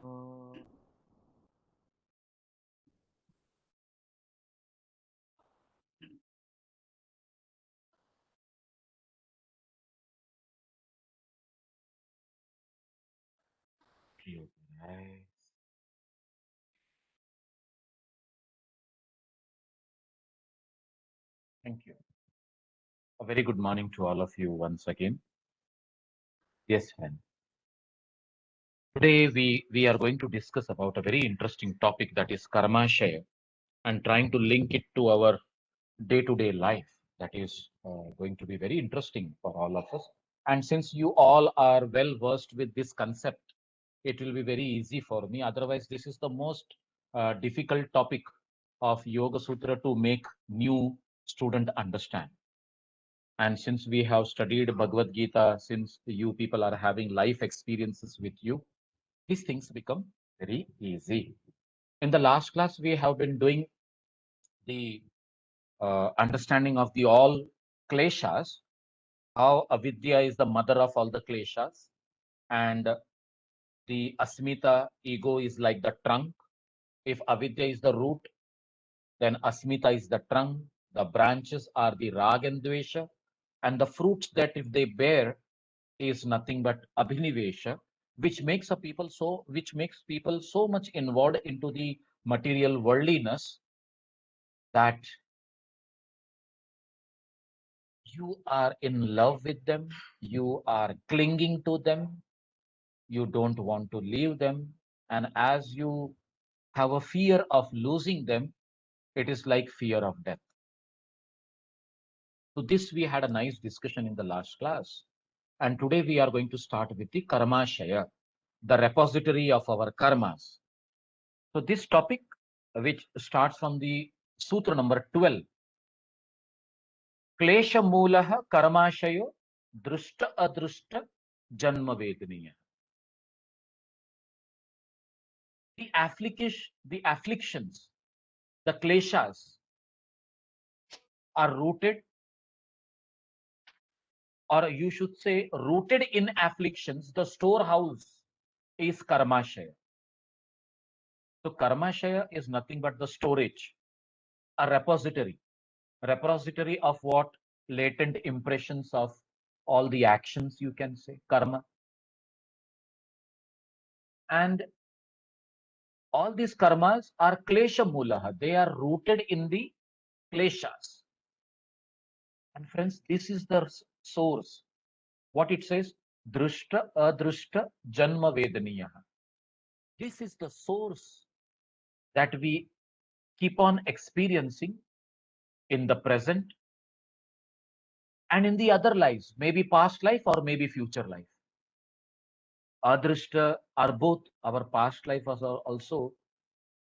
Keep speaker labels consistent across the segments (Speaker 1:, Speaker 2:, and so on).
Speaker 1: Uh, okay, nice. Thank you. A very good morning to all of you once again. Yes, man. Today we are going to discuss about a very interesting topic that is karma share and trying to link it to our day-to-day life. That is going to be very interesting for all of us. And since you all are well versed with this concept, it will be very easy for me. Otherwise, this is the most difficult topic of Yoga Sutra to make new student understand. And since we have studied Bhagavad Gita, since you people are having life experiences with you, these things become very easy. In the last class, we have been doing the understanding of the all kleshas, how avidya is the mother of all the kleshas, and the asmita ego is like the trunk. If avidya is the root, then asmita is the trunk. The branches are the rag and dvesha, and the fruits that if they bear is nothing but abhinivesha, which makes people so much involved into the material worldliness that you are in love with them, you are clinging to them, you don't want to leave them, and as you have a fear of losing them, it is like fear of death. So this we had a nice discussion in the last class, and today we are going to start with the karma shaya, the repository of our karmas. So this topic, which starts from the sutra number 12, Klesha Mulaha Karmashayo Drushta Adrushta Janma Vedaniya. The afflictions, the kleshas are rooted, or you should say, rooted in afflictions. The storehouse is Karmashaya. So Karmashaya is nothing but the storage, a repository of what? Latent impressions of all the actions, you can say, karma. And all these karmas are klesha mulaha. They are rooted in the kleshas. And friends, this is the source. What it says, drushta adrushta janma vedaniyaha. This is the source that we keep on experiencing in the present and in the other lives, maybe past life or maybe future life. Adrushta are both. Our past life was also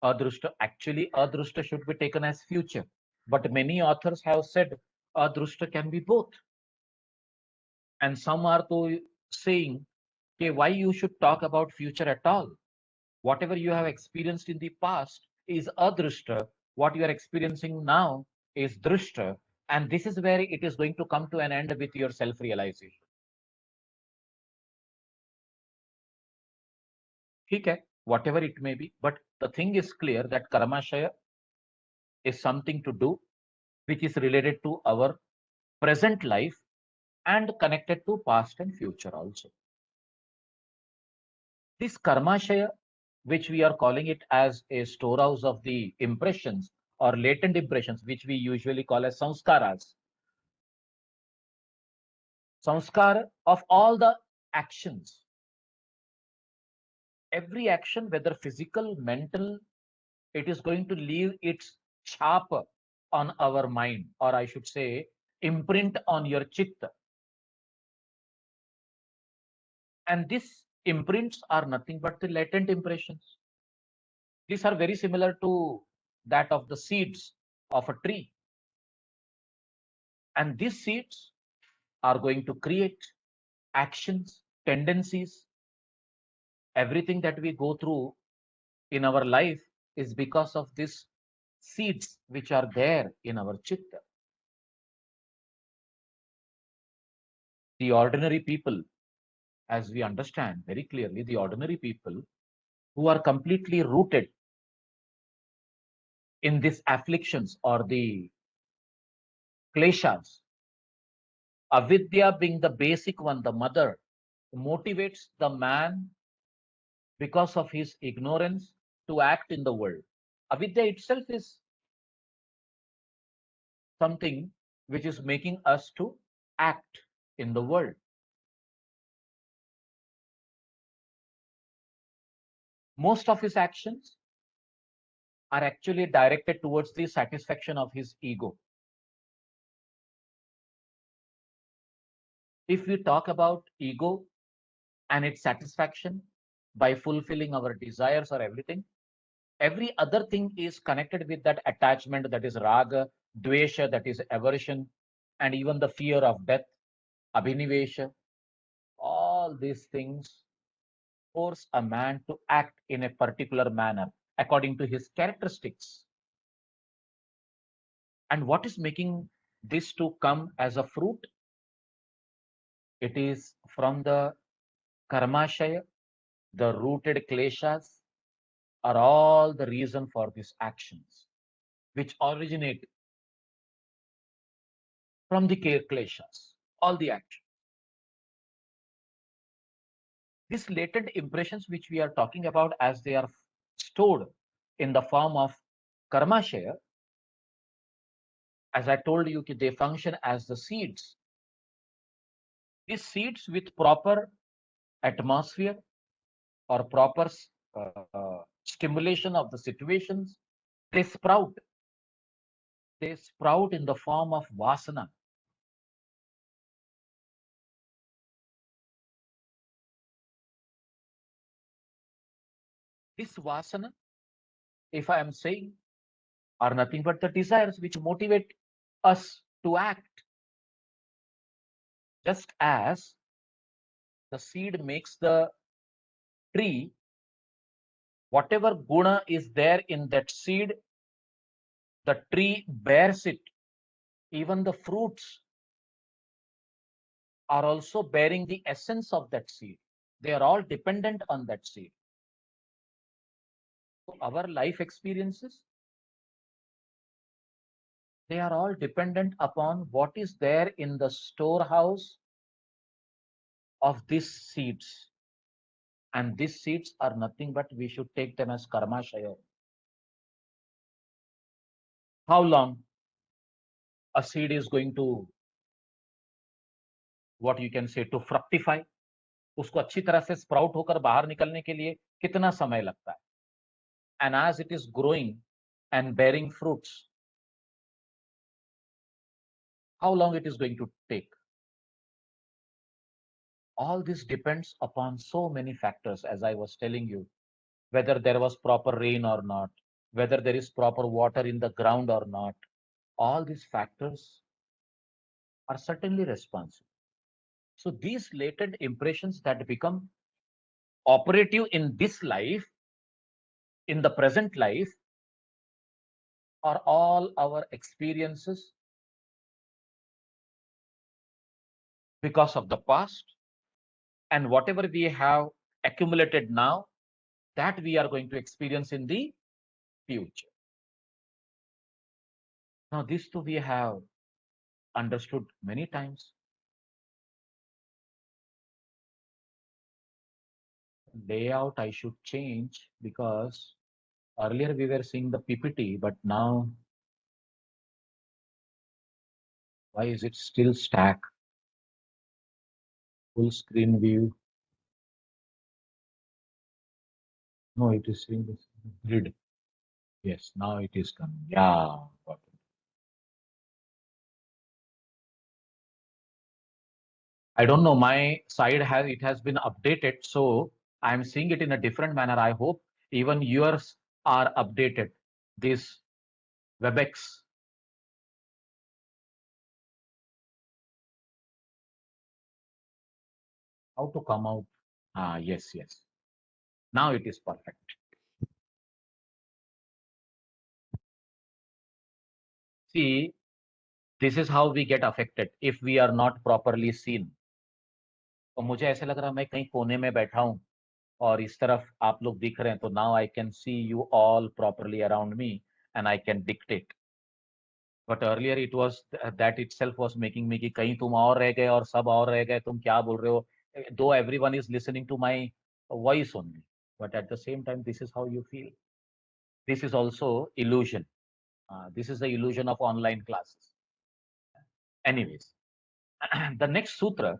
Speaker 1: adrushta. Actually, adrushta should be taken as future, but many authors have said adrushta can be both. And some are to saying, okay, why you should talk about future at all? Whatever you have experienced in the past is adrushta. What you are experiencing now is drushta. And this is where it is going to come to an end with your self-realization. Okay, whatever it may be. But the thing is clear that Karamashaya is something to do which is related to our present life and connected to past and future also. This Karmashaya, which we are calling it as a storehouse of the impressions or latent impressions, which we usually call as samskaras, samskara of all the actions, every action, whether physical, mental, it is going to leave its chap on our mind, or I should say, imprint on your chitta. And these imprints are nothing but the latent impressions. These are very similar to that of the seeds of a tree. And these seeds are going to create actions, tendencies. Everything that we go through in our life is because of these seeds which are there in our chitta. The ordinary people, as we understand very clearly, the ordinary people who are completely rooted in these afflictions or the kleshas. Avidya being the basic one, the mother, motivates the man because of his ignorance to act in the world. Avidya itself is something which is making us to act in the world. Most of his actions are actually directed towards the satisfaction of his ego. If we talk about ego and its satisfaction by fulfilling our desires or everything, every other thing is connected with that attachment, that is raga, dvesha, that is aversion, and even the fear of death, abhinivesha. All these things force a man to act in a particular manner according to his characteristics. And what is making this to come as a fruit? It is from the karmashaya, the rooted kleshas are all the reason for these actions, which originate from the kleshas, all the actions. These latent impressions which we are talking about, as they are stored in the form of karmashaya, as I told you, they function as the seeds. These seeds with proper atmosphere or proper stimulation of the situations, they sprout. They sprout in the form of vasana. This vasana, if I am saying, are nothing but the desires which motivate us to act. Just as the seed makes the tree, whatever guna is there in that seed, the tree bears it. Even the fruits are also bearing the essence of that seed. They are all dependent on that seed. So our life experiences, they are all dependent upon what is there in the storehouse of these seeds. And these seeds are nothing but we should take them as karma shaya. How long a seed is going to, what you can say, to fructify? उसको अच्छी तरह से sprout होकर बाहर निकलने के लिए कितना समय लगता है? And as it is growing and bearing fruits, how long it is going to take? All this depends upon so many factors, as I was telling you, whether there was proper rain or not, whether there is proper water in the ground or not. All these factors are certainly responsible. So these latent impressions that become operative in this life, in the present life, are all our experiences because of the past, and whatever we have accumulated now, that we are going to experience in the future. Now, this too we have understood many times. Layout I should change, because earlier we were seeing the PPT, but now why is it still stack? Full screen view. No, it is seeing this grid. Yes, now it is coming. Yeah, got it. I don't know. My side has been updated, so I'm seeing it in a different manner. I hope even yours are updated. This WebEx. How to come out? Ah, yes, yes. Now it is perfect. See, this is how we get affected if we are not properly seen. तो मुझे ऐसे लग रहा है मैं कहीं कोने में बैठा हूँ और इस तरफ आप लोग दिख रहे हैं, तो now I can see you all properly around me and I can dictate. But earlier it was that itself was making me कि कहीं तुम और रह गए और सब और रह गए, तुम क्या बोल रहे हो, though everyone is listening to my voice only, but at the same time this is how you feel. This is also illusion. This is the illusion of online classes. Anyways, the next sutra,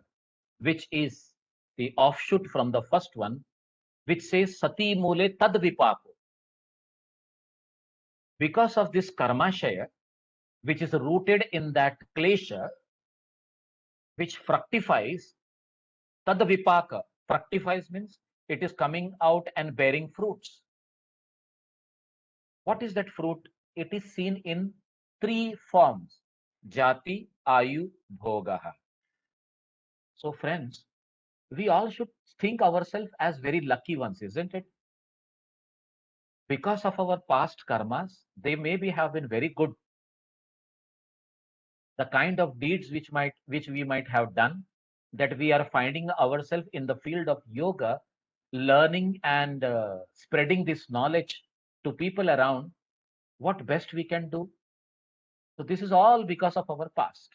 Speaker 1: which is the offshoot from the first one, which says sati mule tad vipako. Because of this karmashaya, which is rooted in that klesha, which fructifies, tad vipaka. Fructifies means it is coming out and bearing fruits. What is that fruit? It is seen in three forms: jati, ayu, bhogaha. So friends, we all should think ourselves as very lucky ones, isn't it? Because of our past karmas, they maybe have been very good. The kind of deeds which we might have done, that we are finding ourselves in the field of yoga, learning and spreading this knowledge to people around, what best we can do. So this is all because of our past.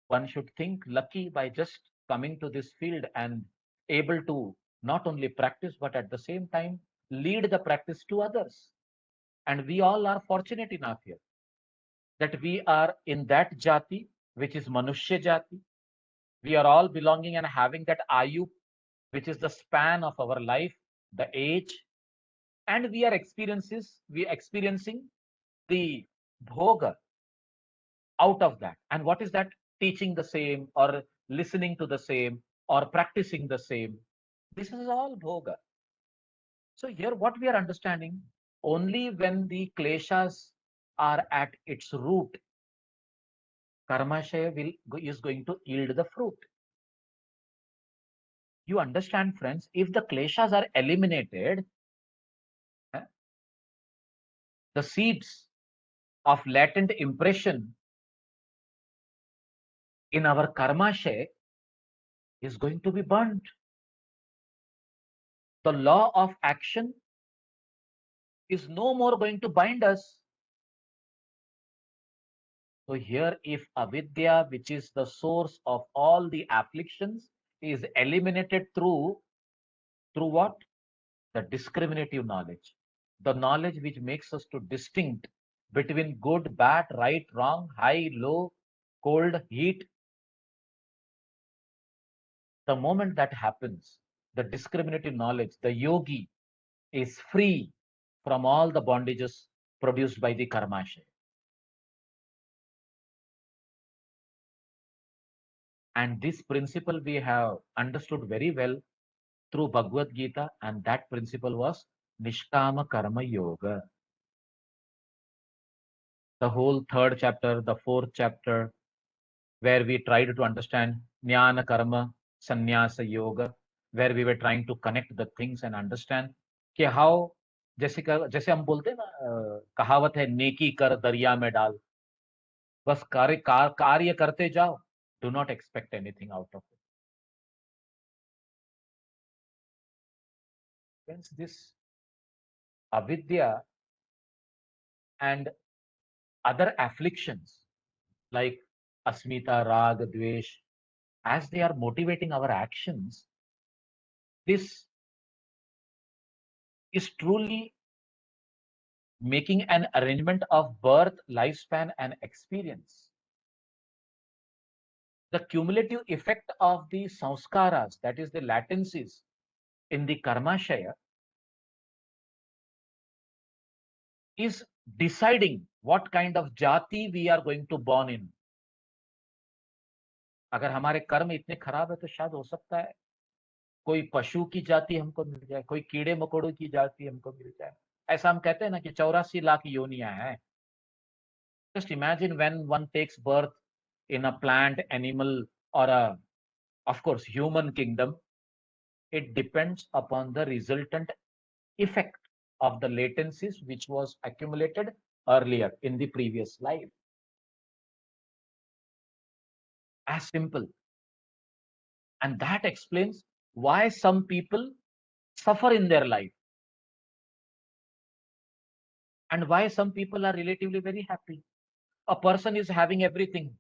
Speaker 1: One should think lucky by just coming to this field and able to not only practice, but at the same time lead the practice to others. And we all are fortunate enough here that we are in that jati, which is Manushya jati. We are all belonging and having that ayu, which is the span of our life, the age, and we are experiencing the bhoga out of that. And what is that? Teaching the same, or listening to the same, or practicing the same. This is all bhoga. So here what we are understanding, only when the kleshas are at its root, karmashaya is going to yield the fruit. You understand, friends, if the kleshas are eliminated, the seeds of latent impression in our karmashaya is going to be burnt. The law of action is no more going to bind us. So here, if avidya, which is the source of all the afflictions, is eliminated through what? The discriminative knowledge, the knowledge which makes us to distinct between good, bad, right, wrong, high, low, cold, heat. The moment that happens, the discriminative knowledge, the yogi is free from all the bondages produced by the karmashaya. And this principle we have understood very well through Bhagavad Gita, and that principle was Nishkama Karma Yoga. The whole third chapter, the fourth chapter, where we tried to understand Jnana Karma Sannyasa Yoga, where we were trying to connect the things and understand कि how, जैसे हम बोलते हैं ना, कहावत है नेकी कर दरिया में डाल, बस कार्य करते जाओ, do not expect anything out of it. Hence this avidya and other afflictions like asmita, rag, dvesh, as they are motivating our actions, this is truly making an arrangement of birth, lifespan, and experience. The cumulative effect of the sanskaras, that is the latencies in the karmashaya, is deciding what kind of jati we are going to born in. अगर हमारे कर्म इतने खराब है तो शायद हो सकता है कोई पशु की जाति हमको मिल जाए, कोई कीड़े मकोड़ों की जाति हमको मिल जाए. ऐसा हम कहते हैं ना कि 84 लाख योनियां हैं. Just imagine when one takes birth in a plant, animal, or a, of course, human kingdom, it depends upon the resultant effect of the latencies which was accumulated earlier in the previous life. As simple. And that explains why some people suffer in their life and why some people are relatively very happy. A person is having everything,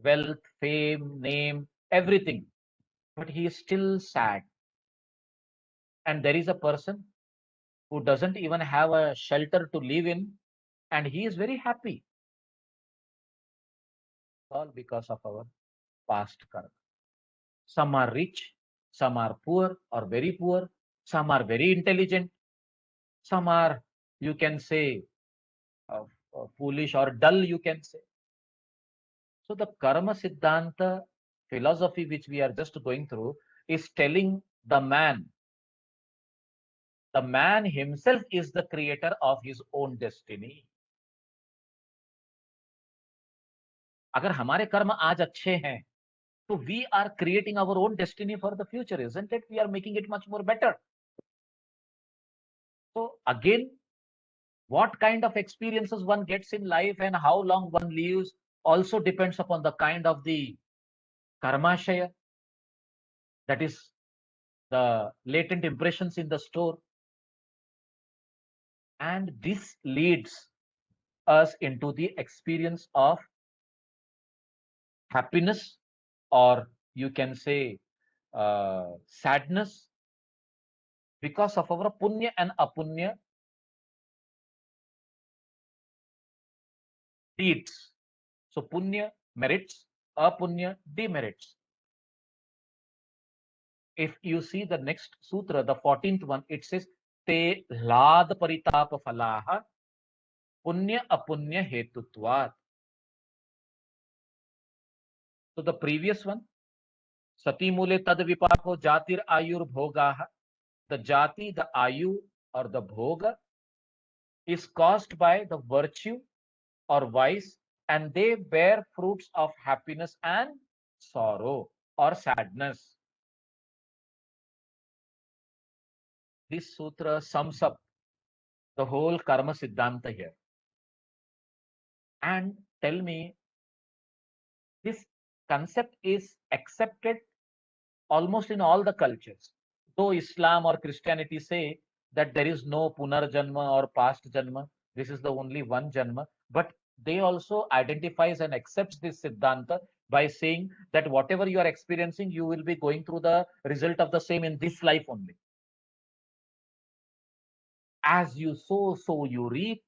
Speaker 1: wealth, fame, name, everything, but he is still sad. And there is a person who doesn't even have a shelter to live in, and he is very happy. All because of our past karma. Some are rich, some are poor or very poor, some are very intelligent, some are, you can say, uh, foolish or dull, you can say. So the Karma Siddhanta philosophy, which we are just going through, is telling the man himself is the creator of his own destiny. अगर हमारे कर्म आज अच्छे हैं, तो we are creating our own destiny for the future, isn't it? We are making it much more better. So again, what kind of experiences one gets in life and how long one lives also depends upon the kind of the karmashaya, that is the latent impressions in the store. And this leads us into the experience of happiness, or you can say sadness, because of our punya and apunya deeds. So punya merits, apunya demerits. If you see the next sutra, the 14th one, it says te lad paritapa falaha punya apunya hetutvat. So the previous one, sati mule tad vipako jatir ayur bhogaha. The jati, the ayu or the bhoga is caused by the virtue or vice, and they bear fruits of happiness and sorrow or sadness. This sutra sums up the whole karma siddhanta here. And tell me, this concept is accepted almost in all the cultures. Though Islam or Christianity say that there is no punarjanma or past janma, this is the only one janma, but they also identifies and accepts this siddhanta by saying that whatever you are experiencing, you will be going through the result of the same in this life only. As you sow, so you reap.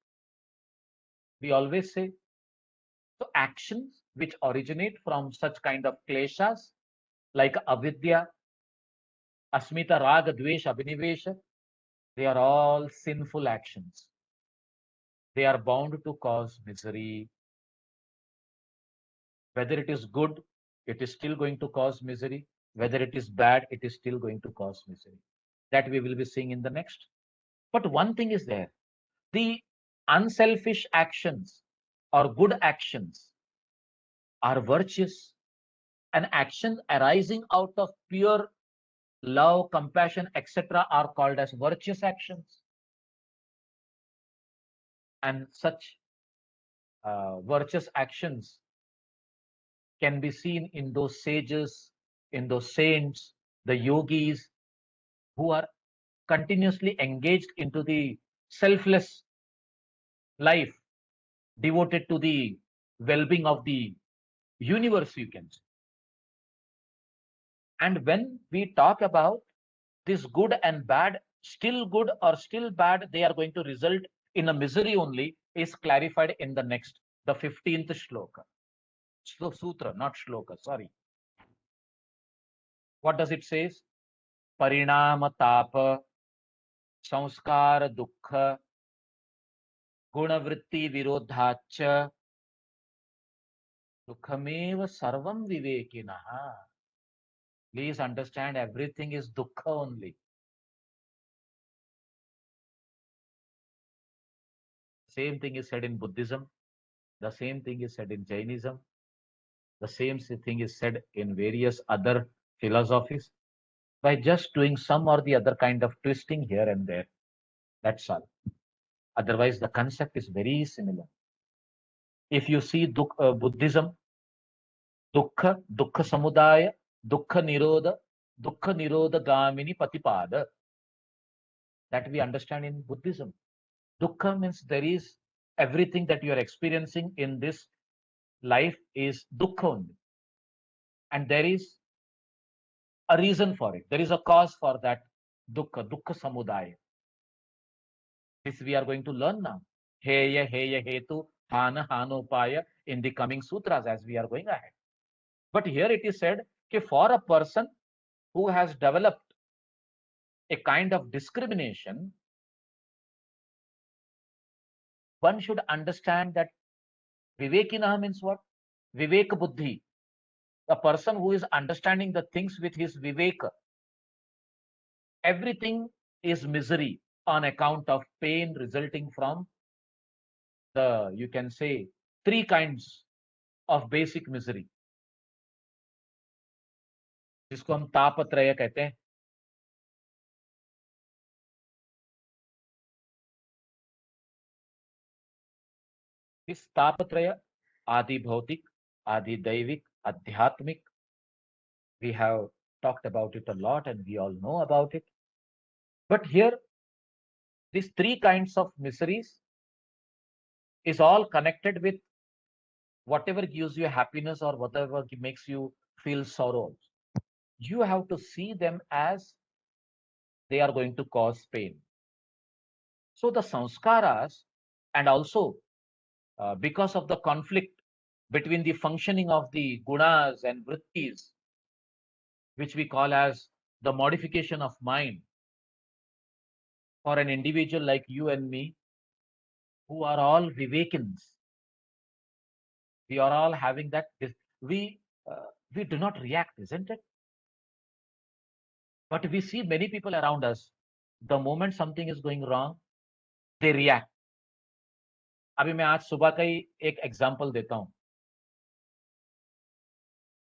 Speaker 1: We always say. So actions which originate from such kind of kleshas like avidya, asmita, raga, dvesha, abhinivesha, they are all sinful actions. They are bound to cause misery. Whether it is good, it is still going to cause misery. Whether it is bad, it is still going to cause misery. That we will be seeing in the next. But one thing is there, the unselfish actions or good actions are virtuous, and actions arising out of pure love, compassion, etc., are called as virtuous actions. And such virtuous actions can be seen in those sages, in those saints, the yogis, who are continuously engaged into the selfless life devoted to the well-being of the universe, you can say. And when we talk about this good and bad, still good or still bad, they are going to result in a misery only, is clarified in the next, the 15th shloka. So sutra, not shloka, sorry. What does it say? Parinama tapa, संस्कार दुख, गुणवृत्ति विरोधाच दुखमेव सर्वम विवेकिनः. Please understand, everything is dukkha only. Same thing is said in Buddhism. The same thing is said in Jainism. The same thing is said in various other philosophies. By just doing some or the other kind of twisting here and there. That's all. Otherwise, the concept is very similar. If you see Buddhism, dukkha, dukkha samudaya, dukkha nirodha, Dukkha Nirodhagamini Patipada, that we understand in Buddhism. Dukkha means there is everything that you are experiencing in this life is dukkha only. And there is a reason for it. There is a cause for that dukkha, dukkha samudaya. This we are going to learn now. Heya, heya, hetu, hana, hanopaya in the coming sutras as we are going ahead. But here it is said that for a person who has developed a kind of discrimination, one should understand that Vivekina means what? Vivek Buddhi. A person who is understanding the things with his Viveka. Everything is misery on account of pain resulting from the, you can say, three kinds of basic misery, जिसको हम तापत्रय कहते हैं. इस तापत्रय, आदि भौतिक, आदि दैविक, आध्यात्मिक, we have talked about it a lot and we all know about it. But here, these three kinds of miseries is all connected with whatever gives you happiness or whatever makes you feel sorrow. You have to see them as they are going to cause pain. So the sanskaras, and also because of the conflict between the functioning of the gunas and vrittis, which we call as the modification of mind, for an individual like you and me, who are all vivekins, we are all having that. We we do not react, isn't it? But we see many people around us. The moment something is going wrong, they react. अभी मैं आज सुबह का ही एक example देता हूँ.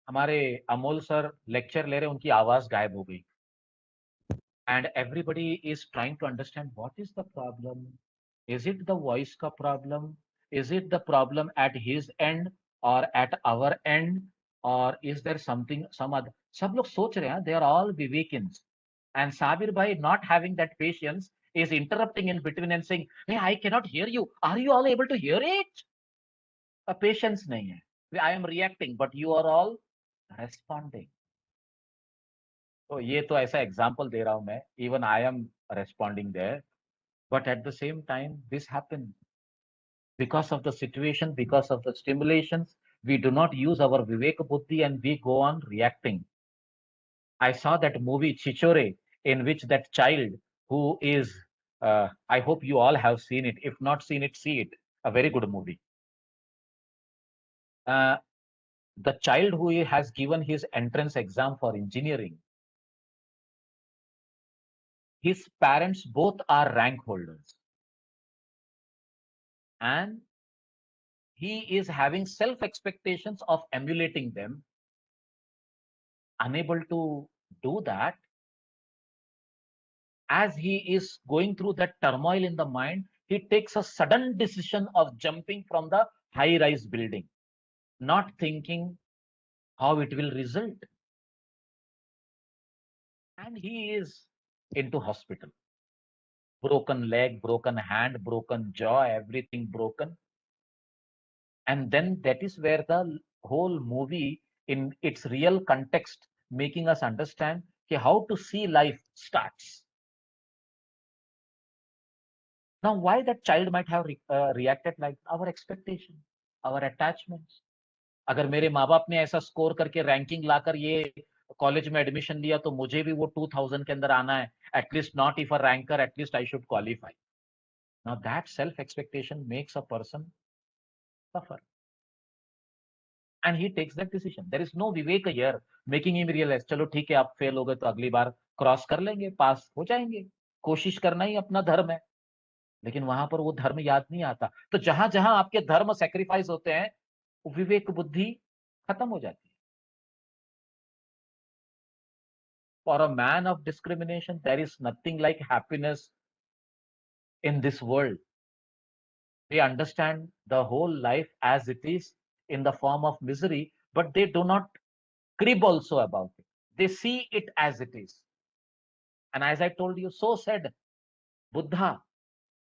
Speaker 1: हमारे Amol sir lecture ले रहे, उनकी आवाज गायब हो गई. And everybody is trying to understand what is the problem. Is it the voice ka problem? Is it the problem at his end or at our end? Or is there something, some other? सब लोग सोच रहे हैं, they are all Vivekins. And Sabir Bhai, not having that patience, is interrupting in between and saying, hey, I cannot hear you. Are you all able to hear it? A patience nahi hai. I am reacting, but you are all responding. तो ये तो ऐसा example दे रहा हूं मैं. Even I am responding there, but at the same time this happen because of the situation, because of the stimulations. We do not use our vivek buddhi and we go on reacting. I saw that movie Chichore, in which that child who is I hope you all have seen it. If not seen it, see it. A very good movie. uh, the child who has given his entrance exam for engineering, his parents both are rank holders, and he is having self expectations of emulating them, unable to do that. As he is going through that turmoil in the mind, he takes a sudden decision of jumping from the high rise building, not thinking how it will result. And he is into hospital. Broken leg, broken hand, broken jaw, everything broken. And then that is where the whole movie, in its real context, making us understand how to see life starts. Now, why that child might have reacted like our expectation, our attachments. अगर मेरे माँ बाप ने ऐसा score करके ranking लाकर ये college में admission लिया, तो मुझे भी वो 2000 के अंदर आना है. At least not if a ranker, at least I should qualify. Now that self expectation makes a person suffer. And he takes that decision. There is no vivek here making him realize, चलो ठीक है, आप फेल हो गए तो अगली बार cross कर लेंगे, पास हो जाएंगे. कोशिश करना ही अपना धर्म है. लेकिन वहां पर वो धर्म याद नहीं आता. तो जहां जहां आपके धर्म सेक्रीफाइस होते हैं, विवेक बुद्धि खत्म हो जाती है. For a man of discrimination, there is nothing like happiness in this world. They understand the whole life as it is in the form of misery, but they do not crib also about it. They see it as it is. And as I told you, so said Buddha.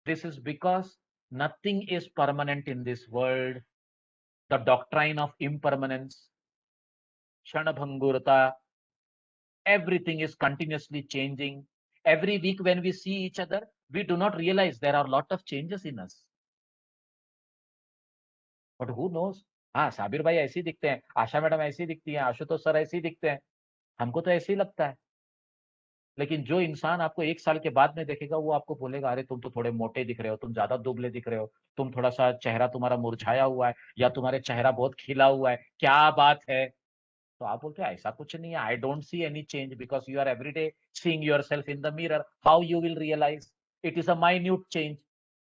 Speaker 1: This is because nothing is permanent in this world. The doctrine of impermanence, Shanabhangurata, everything is continuously changing. Every week when we see each other, we do not realize there are a lot of changes in us. But who knows? हाँ, साबिर भाई ऐसे ही दिखते हैं, आशा madam ऐसी ही दिखती हैं, Ashutosh sir ऐसे ही दिखते हैं, हमको तो ऐसे ही लगता है। लेकिन जो इंसान आपको 1 साल के बाद में देखेगा, वो आपको बोलेगा, अरे तुम तो थोड़े मोटे दिख रहे हो, तुम ज्यादा दुबले दिख रहे हो, तुम थोड़ा सा चेहरा तुम्हारा मुरझाया हुआ है, या तुम्हारे चेहरा बहुत खिला हुआ है, क्या बात है? तो आप बोलते हैं ऐसा कुछ नहीं है, I don't see any change because you are everyday seeing yourself in the mirror, how you will realise it is a minute change,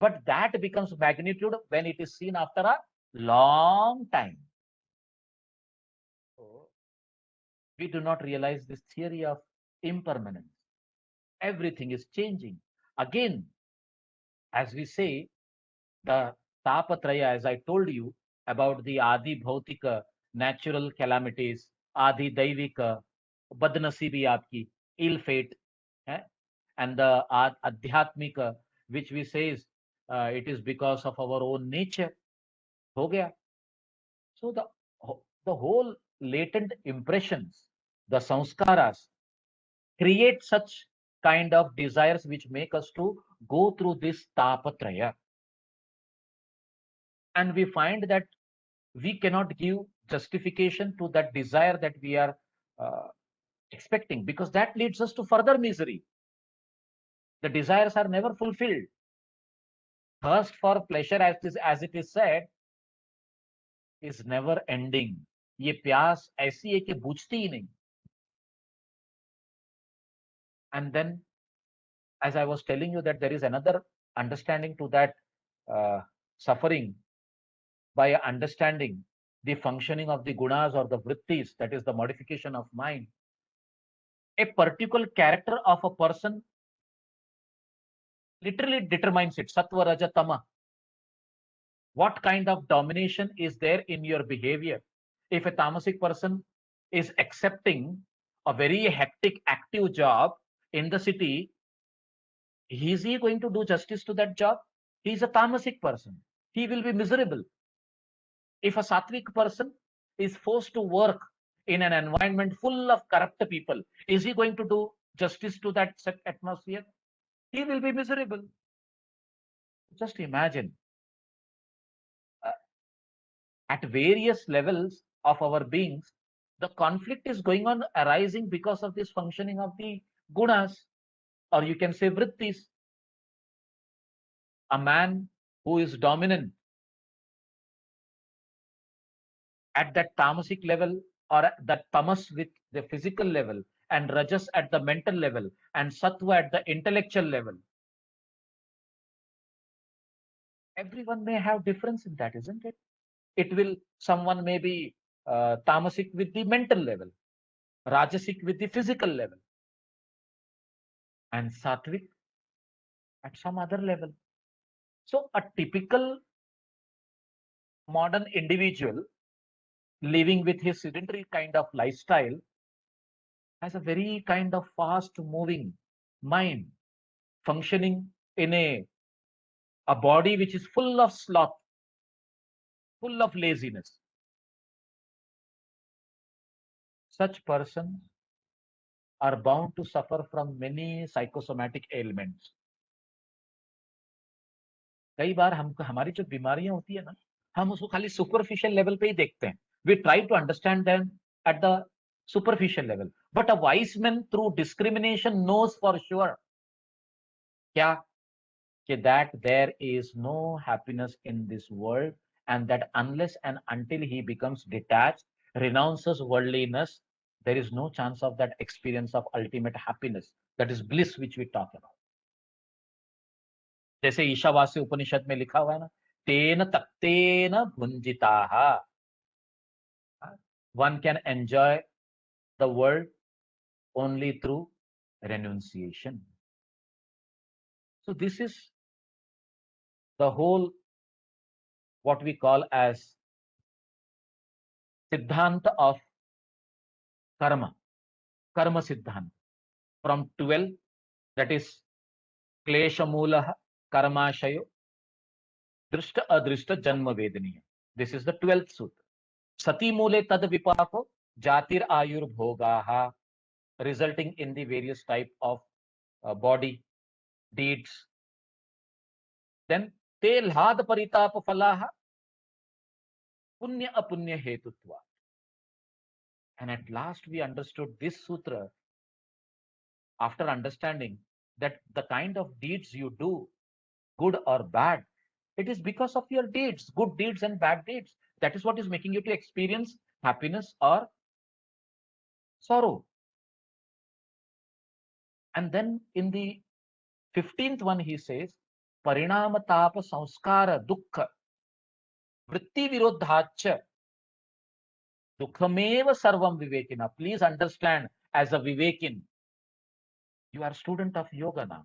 Speaker 1: but that becomes magnitude when it is seen after a long time. So we do not realize this theory of impermanence. Everything is changing. Again, as we say, the Tapatraya, as I told you about the Adi Bhautika, natural calamities, Adi Daivika, Badnasibi aapki, ill fate, eh? And the Adhyatmika, which we say it is because of our own nature. Ho gaya. So the whole latent impressions, the sanskaras, create such kind of desires which make us to go through this tapatraya. And we find that we cannot give justification to that desire that we are uh, expecting, because that leads us to further misery. The desires are never fulfilled. Thirst for pleasure, as it is said, is never ending. ये प्यास ऐसी है कि बुझती ही नहीं. And then, as I was telling you, that there is another understanding to that suffering by understanding the functioning of the gunas or the vrittis, that is the modification of mind. A particular character of a person literally determines it. Sattva, Raja, Tama. What kind of domination is there in your behavior? If a tamasic person is accepting a very hectic, active job in the city, is he going to do justice to that job? He is a tamasic person. He will be miserable. If a sattvic person is forced to work in an environment full of corrupt people, is he going to do justice to that atmosphere? He will be miserable. Just imagine, uh, at various levels of our beings, the conflict is going on arising because of this functioning of the gunas, or you can say vrittis. A man who is dominant at that tamasic level, or that tamas with the physical level, and rajas at the mental level, and sattva at the intellectual level. Everyone may have difference in that, isn't it? It will, someone may be tamasic with the mental level, rajasic with the physical level, and sattvic at some other level. So a typical modern individual living with his sedentary kind of lifestyle has a very kind of fast moving mind, functioning in a body which is full of sloth, full of laziness. Such persons are bound to suffer from many psychosomatic ailments. कई बार हमको हमारी जो बीमारियां होती है ना, हम उसको खाली सुपरफिशियल लेवल पे ही देखते हैं. We try to understand them at the superficial level, but a wise man through discrimination knows for sure क्या, कि that there is no happiness in this world, and that unless and until he becomes detached, renounces worldliness, there is no chance of that experience of ultimate happiness, that is bliss which we talk about. जैसे ईशावास्य उपनिषद में लिखा हुआ है ना, तेन तत्तेन भुंजिताः. One can enjoy the world only through renunciation. So this is the whole, what we call as Siddhanta of karma. Karma Siddhanta. From 12, that is Klesha Moolah, Karmashayo, Drishta Adrishta Janma Vedaniya. This is the 12th sutra. Sati Mule Tad Vipako, Jatir Ayur Bhogaha, resulting in the various type of body deeds. Then Te Lhad Paritapa Falaha, Punya Apunya Hetutva. And at last we understood this sutra after understanding that the kind of deeds you do, good or bad, it is because of your deeds, good deeds and bad deeds. That is what is making you to experience happiness or sorrow. And then in the 15th one, he says, Parinama Tapa Sanskara Dukkha Vritti Virodhacha Dukkhameva Sarvam Vivekina. Please understand, as a Vivekin, you are a student of yoga now.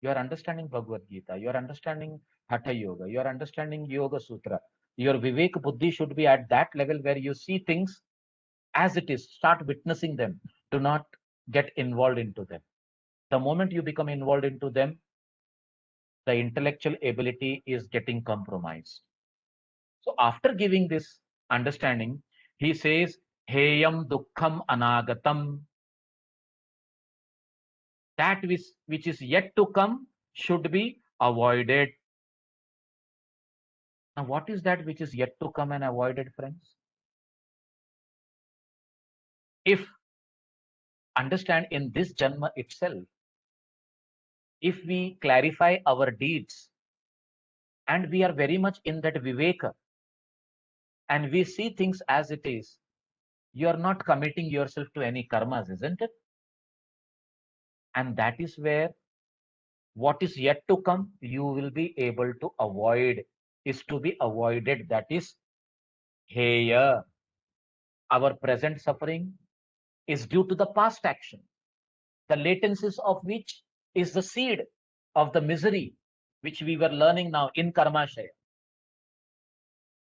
Speaker 1: You are understanding Bhagavad Gita. You are understanding Hatha Yoga. You are understanding Yoga Sutra. Your Vivek Buddhi should be at that level where you see things as it is. Start witnessing them. Do not get involved into them. The moment you become involved into them, the intellectual ability is getting compromised. So after giving this understanding, he says, Heyam Dukkham Anagatam. That which is yet to come should be avoided. Now, what is that which is yet to come and avoided, friends? If understand in this Janma itself, if we clarify our deeds and we are very much in that Viveka and we see things as it is, you are not committing yourself to any karmas, isn't it? And that is where what is yet to come, you will be able to avoid, is to be avoided. That is Heya. Our present suffering is due to the past action, the latencies of which is the seed of the misery which we were learning now in Karmashaya.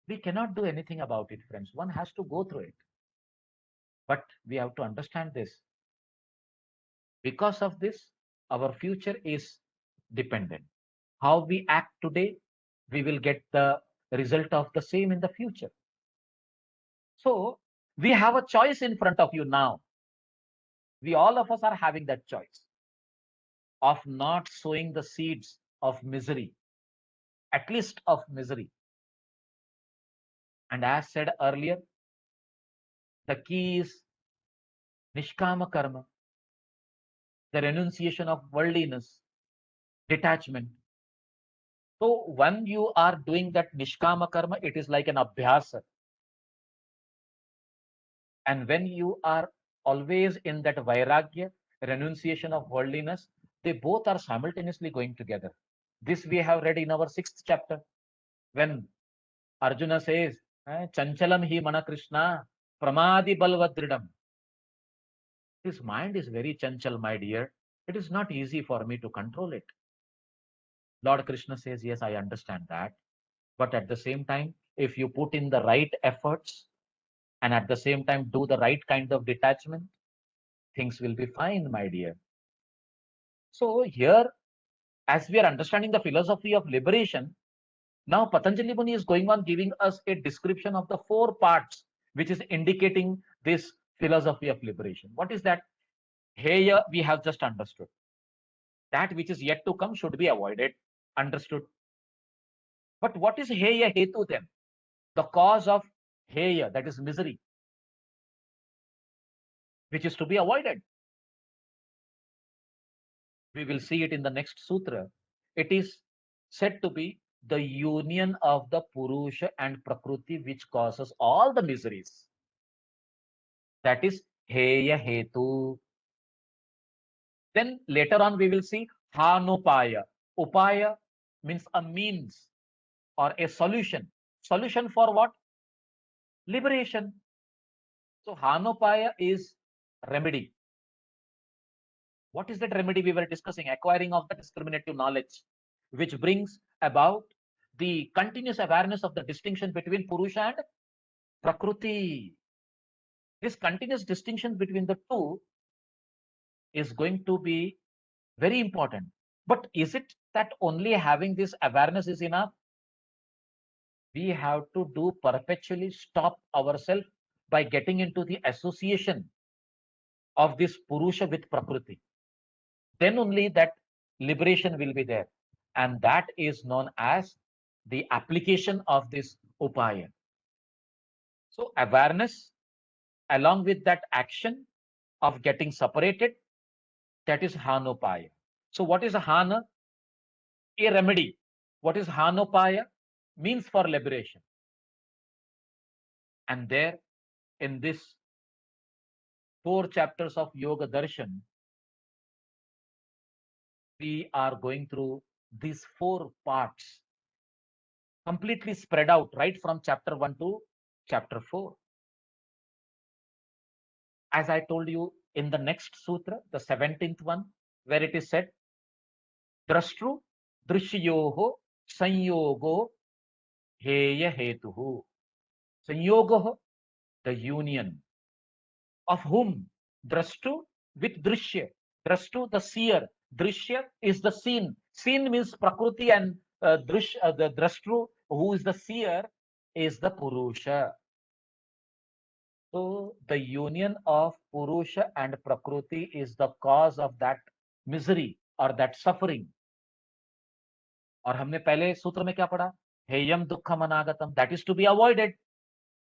Speaker 1: We cannot do anything about it, friends. One has to go through it. But we have to understand this. Because of this, our future is dependent. How we act today, we will get the result of the same in the future. So we have a choice in front of you now. We all of us are having that choice of not sowing the seeds of misery, at least of misery. And as said earlier, the key is Nishkama Karma, the renunciation of worldliness, detachment. So when you are doing that Nishkama Karma, it is like an Abhyasa. And when you are always in that Vairagya, renunciation of worldliness, they both are simultaneously going together. This we have read in our 6th chapter. When Arjuna says, Chanchalam hi mana Krishna, pramadi balvadridam. His mind is very chanchal, my dear. It is not easy for me to control it. Lord Krishna says, yes, I understand that. But at the same time, if you put in the right efforts and at the same time do the right kind of detachment, things will be fine, my dear. So here, as we are understanding the philosophy of liberation, now Patanjali Muni is going on giving us a description of the 4 parts, which is indicating this philosophy of liberation. What is that? Heya, we have just understood. That which is yet to come should be avoided. Understood. But what is Heya Hetu then? The cause of Heya, that is misery, which is to be avoided. We will see it in the next sutra. It is said to be the union of the Purusha and Prakriti which causes all the miseries. That is Heya Hetu. Then later on we will see Hanupaya. Upaya means a means or a solution. Solution for what? Liberation. So Hanupaya is remedy. What is that remedy we were discussing? Acquiring of the discriminative knowledge, which brings about the continuous awareness of the distinction between Purusha and Prakriti. This continuous distinction between the two is going to be very important. But is it that only having this awareness is enough? We have to do perpetually stop ourselves by getting into the association of this Purusha with Prakriti. Then only that liberation will be there. And that is known as the application of this upaya. So awareness along with that action of getting separated, that is Hanopaya. So what is a Hana? A remedy. What is Hanopaya? Means for liberation. And there in this 4 chapters of Yoga Darshan, we are going through these 4 parts completely spread out right from chapter 1 to chapter 4. As I told you in the next sutra, the 17th one, where it is said, Drashtru Drishyoho Sanyogo Heya Hetuhu. Sanyogo, the union. Of whom? Drashtu with Drishya. Drashtu, the seer. Drishya is the seen. Seen means Prakriti, and the Drashtru, who is the seer, is the Purusha. So the union of Purusha and Prakriti is the cause of that misery or that suffering. और हमने पहले सूत्र में क्या पढ़ा? हेयम दुखम अनागतम, that is to be avoided.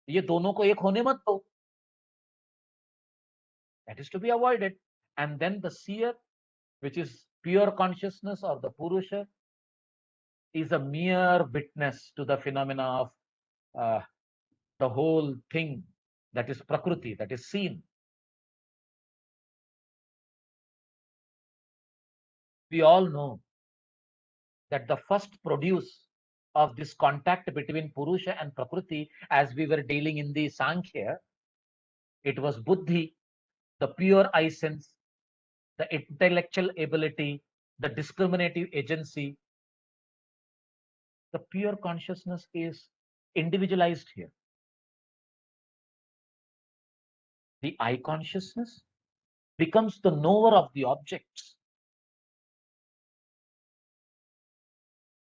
Speaker 1: ये दोनों को एक होने मत दो. That is to be avoided. And then the seer, which is pure consciousness or the Purusha, is a mere witness to the phenomena of uh, the whole thing, that is Prakriti, that is seen. We all know that the first produce of this contact between Purusha and Prakriti, as we were dealing in the Sankhya, it was Buddhi, the pure eye sense, the intellectual ability, the discriminative agency. The pure consciousness is individualized here. The eye consciousness becomes the knower of the objects.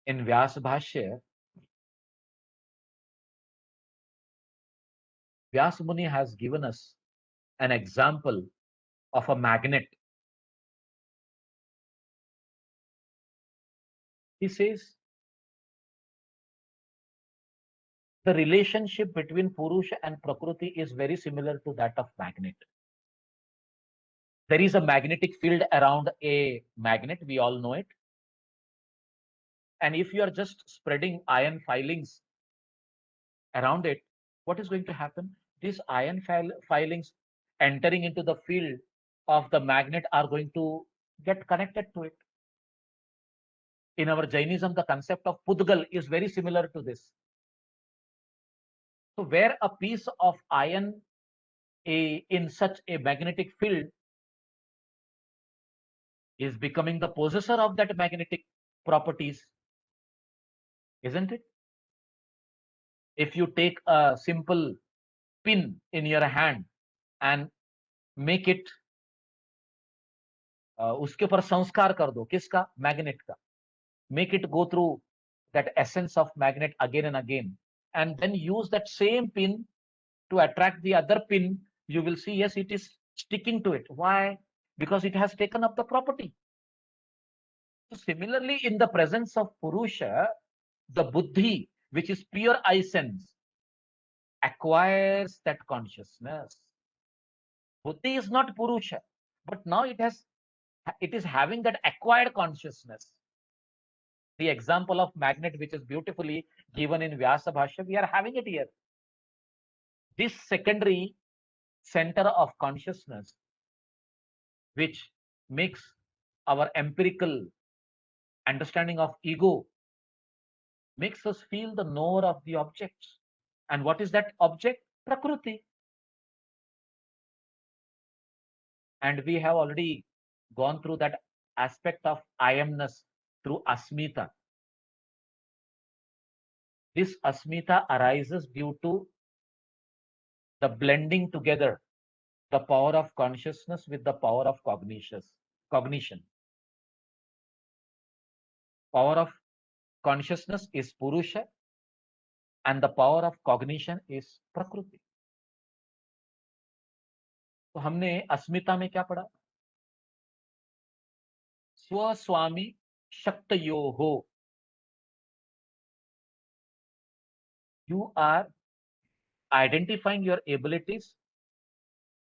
Speaker 1: In Vyasa Bhashya, Vyasa Muni has given us an example of a magnet. He says the relationship between Purusha and Prakriti is very similar to that of magnet. There is a magnetic field around a magnet, we all know it. And if you are just spreading iron filings around it, what is going to happen? These iron filings entering into the field of the magnet are going to get connected to it. In our Jainism, the concept of Pudgal is very similar to this. So where a piece of iron in such a magnetic field is becoming the possessor of that magnetic properties, isn't it? If you take a simple pin in your hand and make it उसके ऊपर संस्कार कर दो, किसका? Magnet का. Make it go through that essence of magnet again and again, and then use that same pin to attract the other pin. You will see, yes, it is sticking to it. Why? Because it has taken up the property. So similarly, in the presence of Purusha, the Buddhi, which is pure eye sense, acquires that consciousness. Buddhi is not Purusha, but now it is having that acquired consciousness. The example of magnet, which is beautifully given in Vyasa Bhashya, we are having it here. This secondary center of consciousness, which makes our empirical understanding of ego, makes us feel the knower of the objects. And what is that object? Prakriti. And we have already gone through that aspect of I amness through Asmita. This Asmita arises due to the blending together the power of consciousness with the power of cognition. Power of consciousness is Purusha and the power of cognition is Prakriti. तो हमने अस्मिता में क्या पढ़ा? स्वस्वामी शक्तयोः. You are identifying your abilities.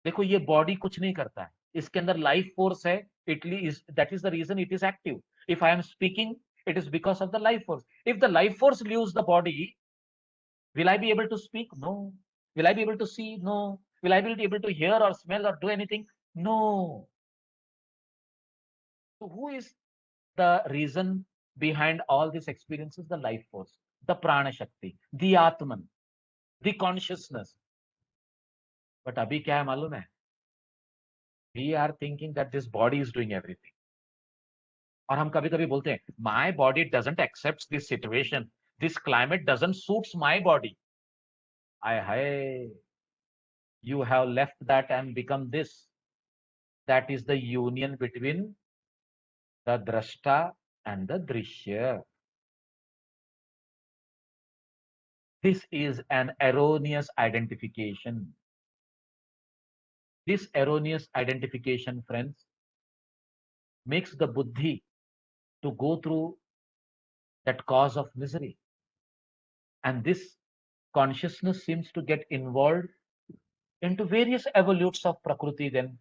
Speaker 1: देखो ये body कुछ नहीं करता है, इसके अंदर लाइफ फोर्स है. That is the reason it is active. If I am speaking, it is because of the life force. If the life force leaves the body, will I be able to speak? No. Will I be able to see? No. Will I be able to hear or smell or do anything? No. So who is the reason behind all these experiences? The life force, the prana shakti, the atman, the consciousness. But abhi kya hai malum hai? We are thinking that this body is doing everything. और हम कभी कभी बोलते हैं my body doesn't accept this situation, this climate doesn't suits my body. I hi, you have left that and become this. That is the union between the drashta and the drishya. This is an erroneous identification. This erroneous identification, friends, makes the buddhi to go through that cause of misery. And this consciousness seems to get involved into various evolutes of prakriti. Then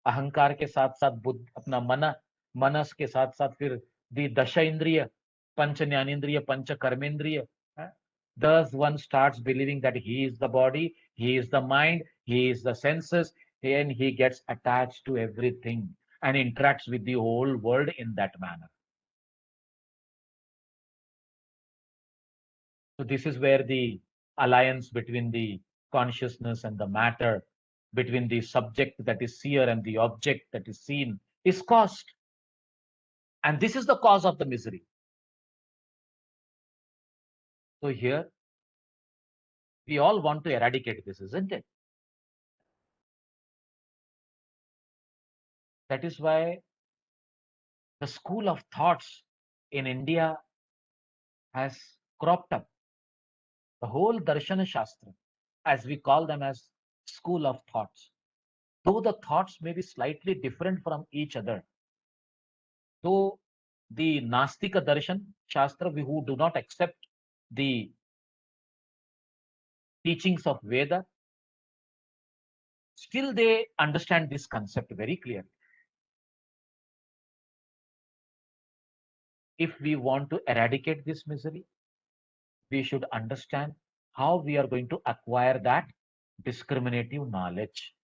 Speaker 1: अहंकार के साथ साथ बुद्ध, अपना मनस के साथ साथ फिर दी दश इंद्रिय, पंच ज्ञानेन्द्रिय, पंच कर्मेंद्रिय. Thus one starts believing that he is the body, he is the mind, he is the senses, and he gets attached to everything and interacts with the whole world in that manner. So this is where the alliance between the consciousness and the matter, between the subject that is seer and the object that is seen, is caused. And this is the cause of the misery. So here, we all want to eradicate this, isn't it? That is why the school of thoughts in India has cropped up. The whole Darshana Shastra, as we call them as school of thoughts. Though the thoughts may be slightly different from each other, though the Nastika Darshan Shastra, who do not accept the teachings of Veda, still they understand this concept very clearly. If we want to eradicate this misery, we should understand how we are going to acquire that discriminative knowledge,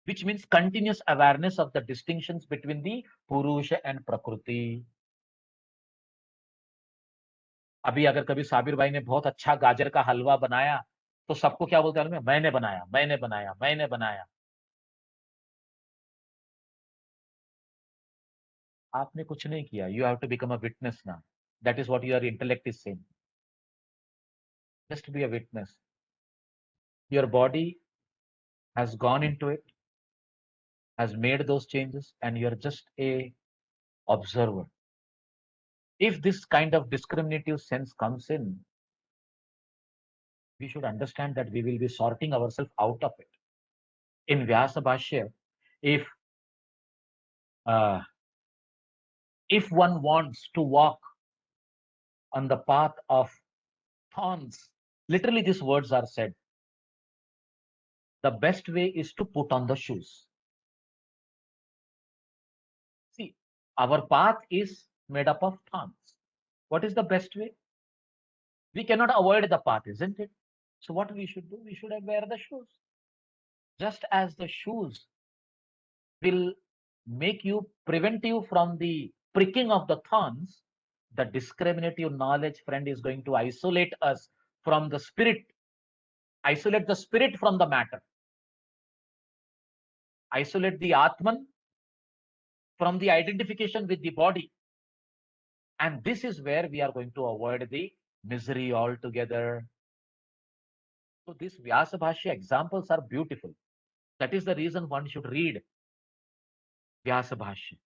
Speaker 1: which means continuous awareness of the distinctions between the Purusha and Prakriti. अभी अगर कभी साबिर भाई ने बहुत अच्छा गाजर का हलवा बनाया तो सबको क्या बोलते हैं, मैंने बनाया, मैंने बनाया, मैंने बनाया. आपने कुछ नहीं किया. You have to become a witness now. That is what your intellect is saying. Just be a witness. Your body has gone into it, has made those changes, and you're just a observer. If this kind of discriminative sense comes in, we should understand that we will be sorting ourselves out of it. In Vyasa Bhashya, if uh, if one wants to walk on the path of thorns, literally these words are said. The best way is to put on the shoes. See, our path is made up of thorns. What is the best way? We cannot avoid the path, isn't it? So what we should do? We should wear the shoes. Just as the shoes will make you, prevent you from the pricking of the thorns, the discriminative knowledge, friend, is going to isolate us from the spirit, isolate the spirit from the matter, isolate the Atman from the identification with the body. And this is where we are going to avoid the misery altogether. So these Vyasa Bhashya examples are beautiful. That is the reason one should read Vyasa Bhashya.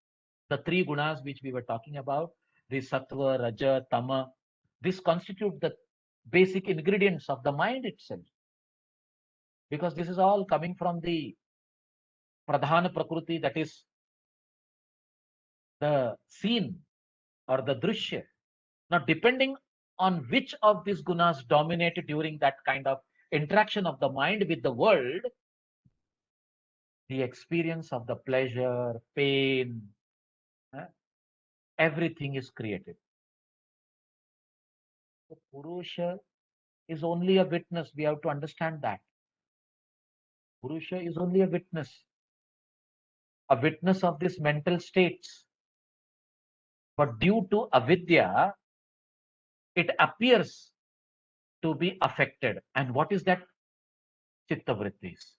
Speaker 1: The three gunas which we were talking about, the sattva, raja, tama, this constitute the basic ingredients of the mind itself. Because this is all coming from the pradhana prakriti, that is the scene or the drishya. Now, depending on which of these gunas dominate during that kind of interaction of the mind with the world, the experience of the pleasure, pain, everything is created. So Purusha is only a witness. We have to understand that. Purusha is only a witness of these mental states. But due to avidya, it appears to be affected. And what is that? Chitta vrittis.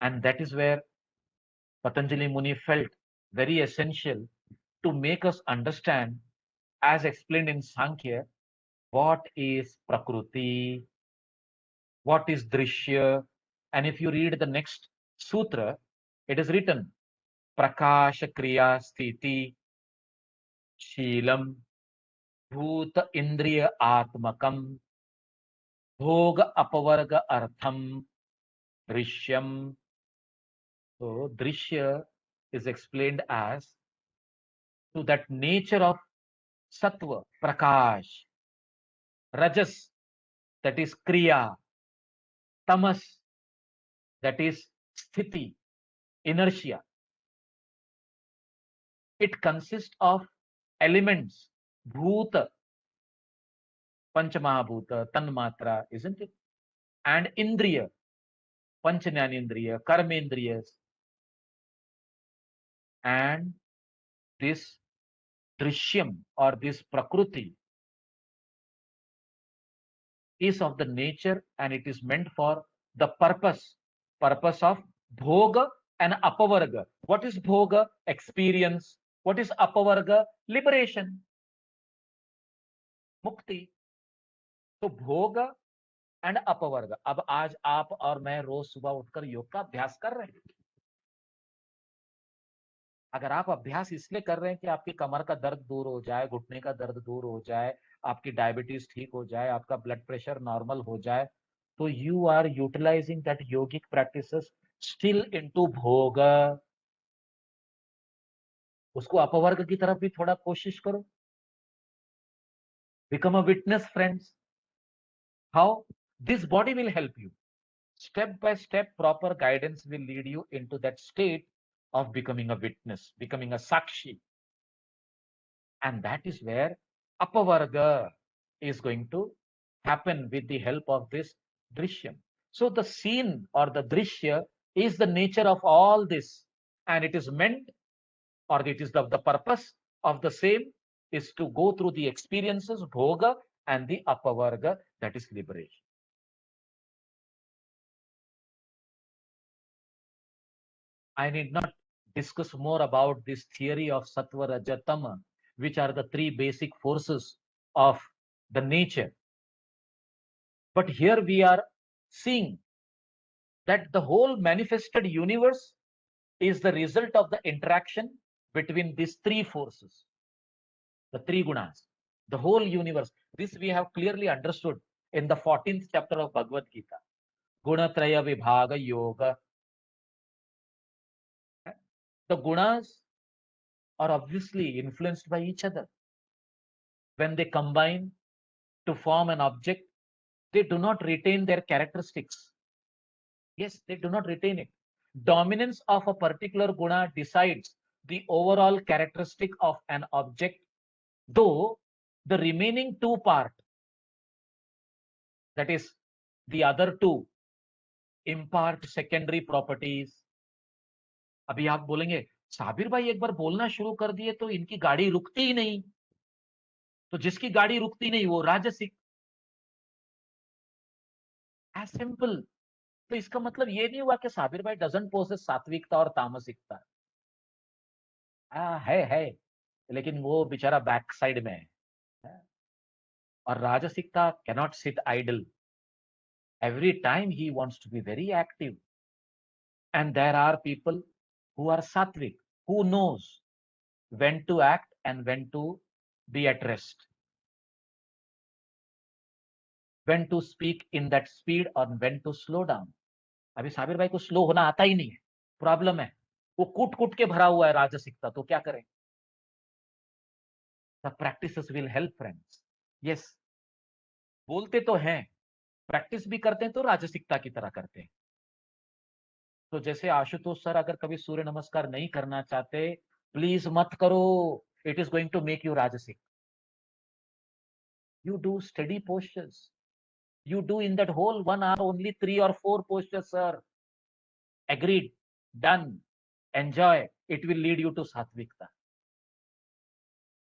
Speaker 1: And that is where Patanjali Muni felt very essential to make us understand, as explained in Sankhya, what is Prakruti, what is Drishya. And if you read the next sutra, it is written Prakasha Kriya Sthiti Sheelam Bhuta Indriya Atmakam Bhoga Apavarga Artham Drishyam. So Drishya is explained as to that nature of Sattva, Prakash, Rajas, that is Kriya, Tamas, that is Sthiti, inertia. It consists of elements, Bhuta, Panchamahabhuta, Tanmatra, isn't it? And Indriya, Panchanyanindriya, Karmendriyas, and this Drishyam or this Prakruti is of the nature and it is meant for the purpose of Bhoga and Apavarga. What is Bhoga? Experience. What is Apavarga? Liberation. Mukti. तो भोग and अपवर्ग. अब आज आप और मैं रोज सुबह उठकर योग का अभ्यास कर रहे हैं. अगर आप अभ्यास इसलिए कर रहे हैं कि आपकी कमर का दर्द दूर हो जाए, घुटने का दर्द दूर हो जाए, आपकी डायबिटीज ठीक हो जाए, आपका ब्लड प्रेशर नॉर्मल हो जाए, तो you are utilising that yogic practices still into भोग. उसको अपवर्ग की तरफ भी थोड़ा कोशिश करो. Become a witness friends. How? This body will help you. Step by step, proper guidance will lead you into that state of becoming a witness, becoming a sakshi. And that is where apavarga is going to happen with the help of this drishyam. So the scene or the drishya is the nature of all this, and it is meant, or it is the purpose of the same is to go through the experiences, bhoga, and the apavarga, that is liberation. I need not discuss more about this theory of sattva, raja, tama, which are the three basic forces of the nature. But here we are seeing that the whole manifested universe is the result of the interaction between these three forces, the three gunas, the whole universe. This we have clearly understood in the 14th chapter of Bhagavad Gita. Gunatraya Vibhaga Yoga. The gunas are obviously influenced by each other. When they combine to form an object, they do not retain their characteristics. Yes, they do not retain it. Dominance of a particular guna decides the overall characteristic of an object, though the remaining two part, that is the other two, impart secondary properties. अभी आप बोलेंगे साबिर भाई एक बार बोलना शुरू कर दिए तो इनकी गाड़ी रुकती ही नहीं. तो जिसकी गाड़ी रुकती नहीं वो राजसिक. As simple. तो इसका मतलब ये नहीं हुआ कि साबिर भाई डजंट पोसेस सात्विकता और तामसिकता. है लेकिन वो बेचारा बैक साइड में है. Or Rajasikta cannot sit idle. Every time he wants to be very active. And there are people who are sattvic, who knows when to act and when to be at rest, when to speak in that speed or when to slow down. अभी साबिर भाई को slow होना आता ही नहीं है, problem है, वो कूट कूट के भरा हुआ है राजसिकता, तो क्या करें? The practices will help friends. Yes, बोलते तो हैं, प्रैक्टिस भी करते हैं तो राजसिकता की तरह करते हैं. तो जैसे आशुतोष सर अगर कभी सूर्य नमस्कार नहीं करना चाहते, प्लीज मत करो, it is going to make you rajasic. You do steady postures. You do in that whole 1 hour only 3 or 4 postures, sir. Agreed. Done. Enjoy. It will lead you to Satvikta.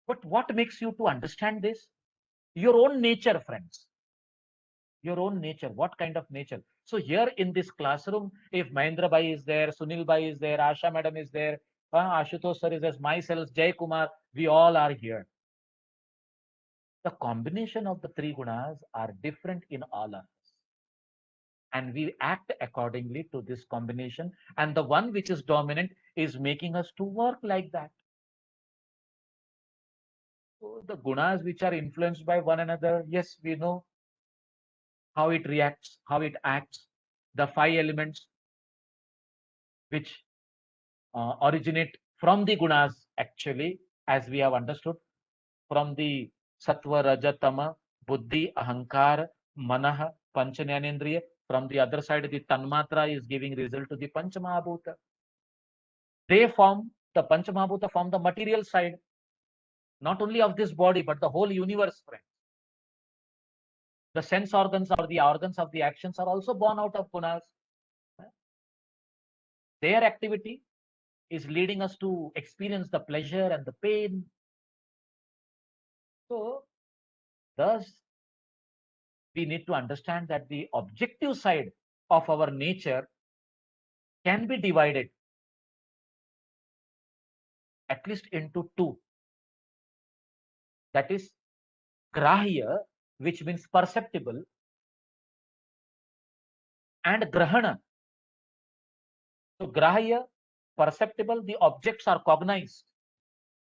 Speaker 1: But what makes you to understand this? Your own nature, friends. Your own nature. What kind of nature? So here in this classroom, if Mahendra Bhai is there, Sunil Bhai is there, Asha Madam is there, Ashutosh sir is there, myself, Jay Kumar, we all are here. The combination of the three gunas are different in all of us. And we act accordingly to this combination. And the one which is dominant is making us to work like that. So the gunas which are influenced by one another, yes, we know how it reacts, how it acts. The 5 elements which originate from the gunas, actually, as we have understood, from the sattva, raja, tama, buddhi, ahankar, manah, pancha, from the other side, the tanmatra is giving result to the panchamahabhuta. They form, the panchamahabhuta form the material side, not only of this body, but the whole universe, friends. The sense organs or the organs of the actions are also born out of gunas. Their activity is leading us to experience the pleasure and the pain. So, thus, we need to understand that the objective side of our nature can be divided at least into two. That is grahya, which means perceptible, and grahana. So grahya, perceptible, the objects are cognized,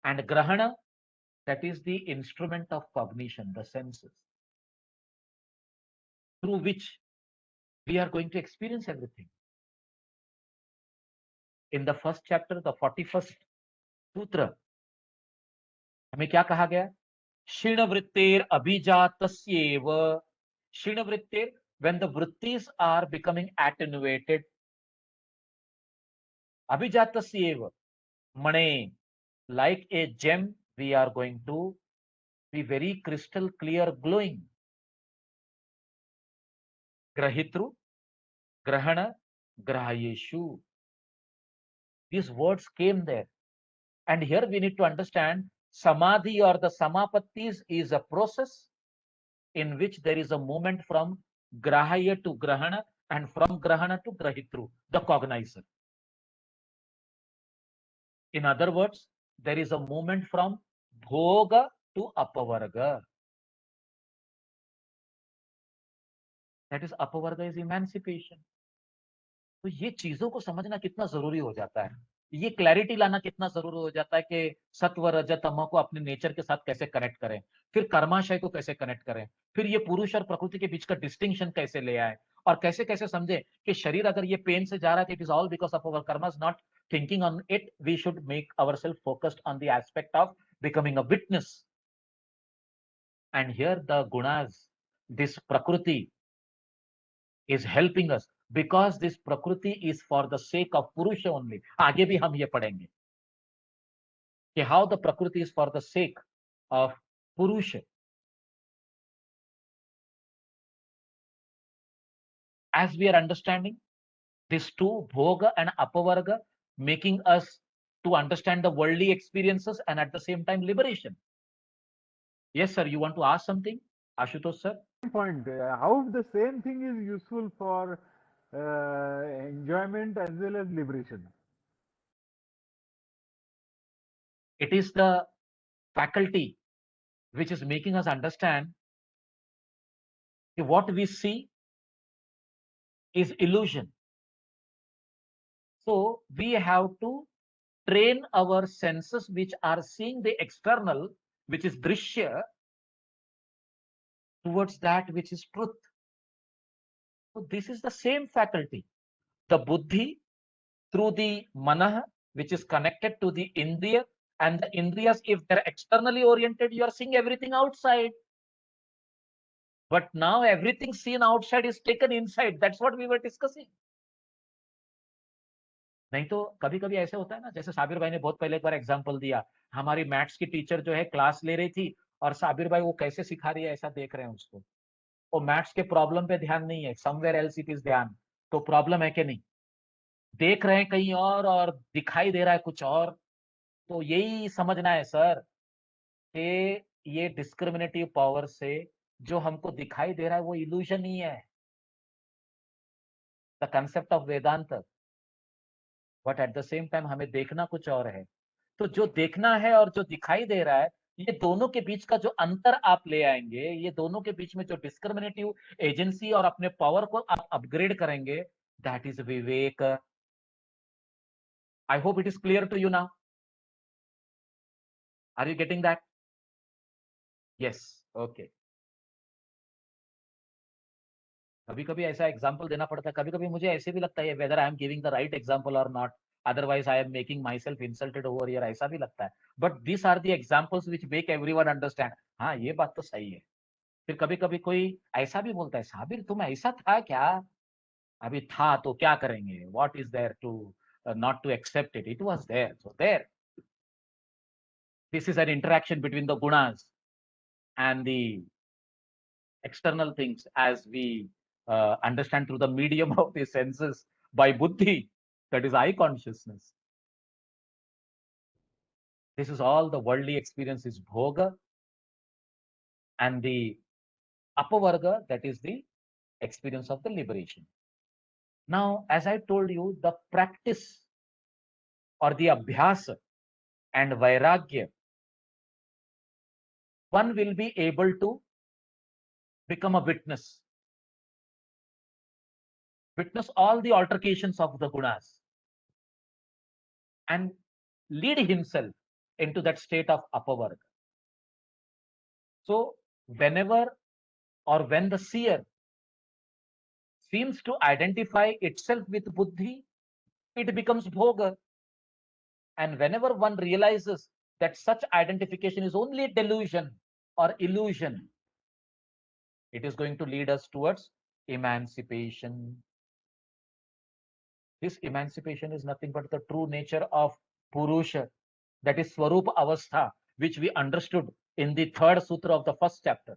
Speaker 1: and grahana, that is the instrument of cognition, the senses, through which we are going to experience everything. In the first chapter, the 41st सूत्र, हमें क्या कहा गया? क्षीणवृत्तेर अभिजातस्येव. क्षीणवृत्तेर, when the vrittis are becoming attenuated. Abhijatasyev, mane, like a gem, we are going to be very crystal clear, glowing. Grahitru, grahana, grahayeshu. These words came there. And here we need to understand samadhi or the samapattis is a process in which there is a movement from grahaya to grahana and from grahana to grahitru, the cognizer. In other words, there is a movement from bhoga to apavarga. That is, apavarga is emancipation. तो ये चीजों को समझना कितना जरूरी हो जाता है, ये क्लैरिटी लाना कितना जरूरी हो जाता है कि सत्व रजत तमो को अपने नेचर के साथ कैसे कनेक्ट करें, फिर कर्माशय को कैसे कनेक्ट करें, फिर ये पुरुष और प्रकृति के बीच का डिस्टिंक्शन कैसे ले आए, और कैसे कैसे समझे कि शरीर अगर ये पेन से जा रहा है, it is all because of our karmas, not thinking on it. We should make ourself focused on the aspect of becoming a witness. And here the gunas, this prakriti is helping us, because this prakriti is for the sake of purusha only. आगे भी हम ये पढ़ेंगे कि how the prakriti is for the sake of purusha. As we are understanding these two, bhoga and apavarga, making us to understand the worldly experiences and at the same time liberation. Yes, sir, you want to ask something, Ashutosh sir?
Speaker 2: Point. How the same thing is useful for enjoyment as well as liberation?
Speaker 1: It is the faculty which is making us understand What we see is illusion. So we have to train our senses which are seeing the external, which is drishya, towards that which is truth. So this is the same faculty. The buddhi through the manah, which is connected to the indriya, and the indriyas, if they're externally oriented, you are seeing everything outside. But now everything seen outside is taken inside. That's what we were discussing. नहीं तो कभी कभी ऐसे होता है ना, जैसे साबिर भाई ने बहुत पहले एक बार एग्जांपल दिया, हमारी मैथ्स की टीचर जो है क्लास ले रही थी और साबिर भाई वो कैसे सिखा रही है ऐसा देख रहे हैं उसको, वो मैथ्स के प्रॉब्लम पे ध्यान नहीं है, समवेयर एल्स इट इज ध्यान। तो प्रॉब्लम है कि नहीं, देख रहे हैं कहीं और दिखाई दे रहा है कुछ और। तो यही समझना है सर कि ये डिस्क्रिमिनेटिव पावर से जो हमको दिखाई दे रहा है वो इल्यूजन ही है, the concept of Vedanta. But at the same time हमें देखना कुछ और है। तो जो देखना है और जो दिखाई दे रहा है, ये दोनों के बीच का जो अंतर आप ले आएंगे, ये दोनों के बीच में जो डिस्क्रिमिनेटिव एजेंसी और अपने पावर को आप अपग्रेड करेंगे, that is vivek. I hope it is clear to you now. Are you getting that? Yes, okay. कभी कभी ऐसा एग्जाम्पल देना पड़ता है, कभी कभी मुझे ऐसे भी लगता है whether I am giving the right example और not, otherwise I am making myself insulted over here, ऐसा भी लगता है। But this are the examples which make everyone understand, हाँ ये बात तो सही है। फिर कभी कभी कोई ऐसा भी बोलता है, साबिर तुम ऐसा था क्या? अभी था तो क्या करेंगे, what is there to not to accept it, it was there, so there. This is an interaction between the gunas and the external things as we understand through the medium of the senses by buddhi, that is eye consciousness. This is all the worldly experience is bhoga, and the apavarga, that is the experience of the liberation. Now, as I told you, the practice or the abhyasa and vairagya, one will be able to become a witness all the altercations of the gunas and lead himself into that state of apavarga. So whenever or when the seer seems to identify itself with buddhi, it becomes bhoga. And whenever one realizes that such identification is only delusion or illusion, it is going to lead us towards emancipation. This emancipation is nothing but the true nature of Purusha, that is Swarupa Avastha, which we understood in the third sutra of the first chapter.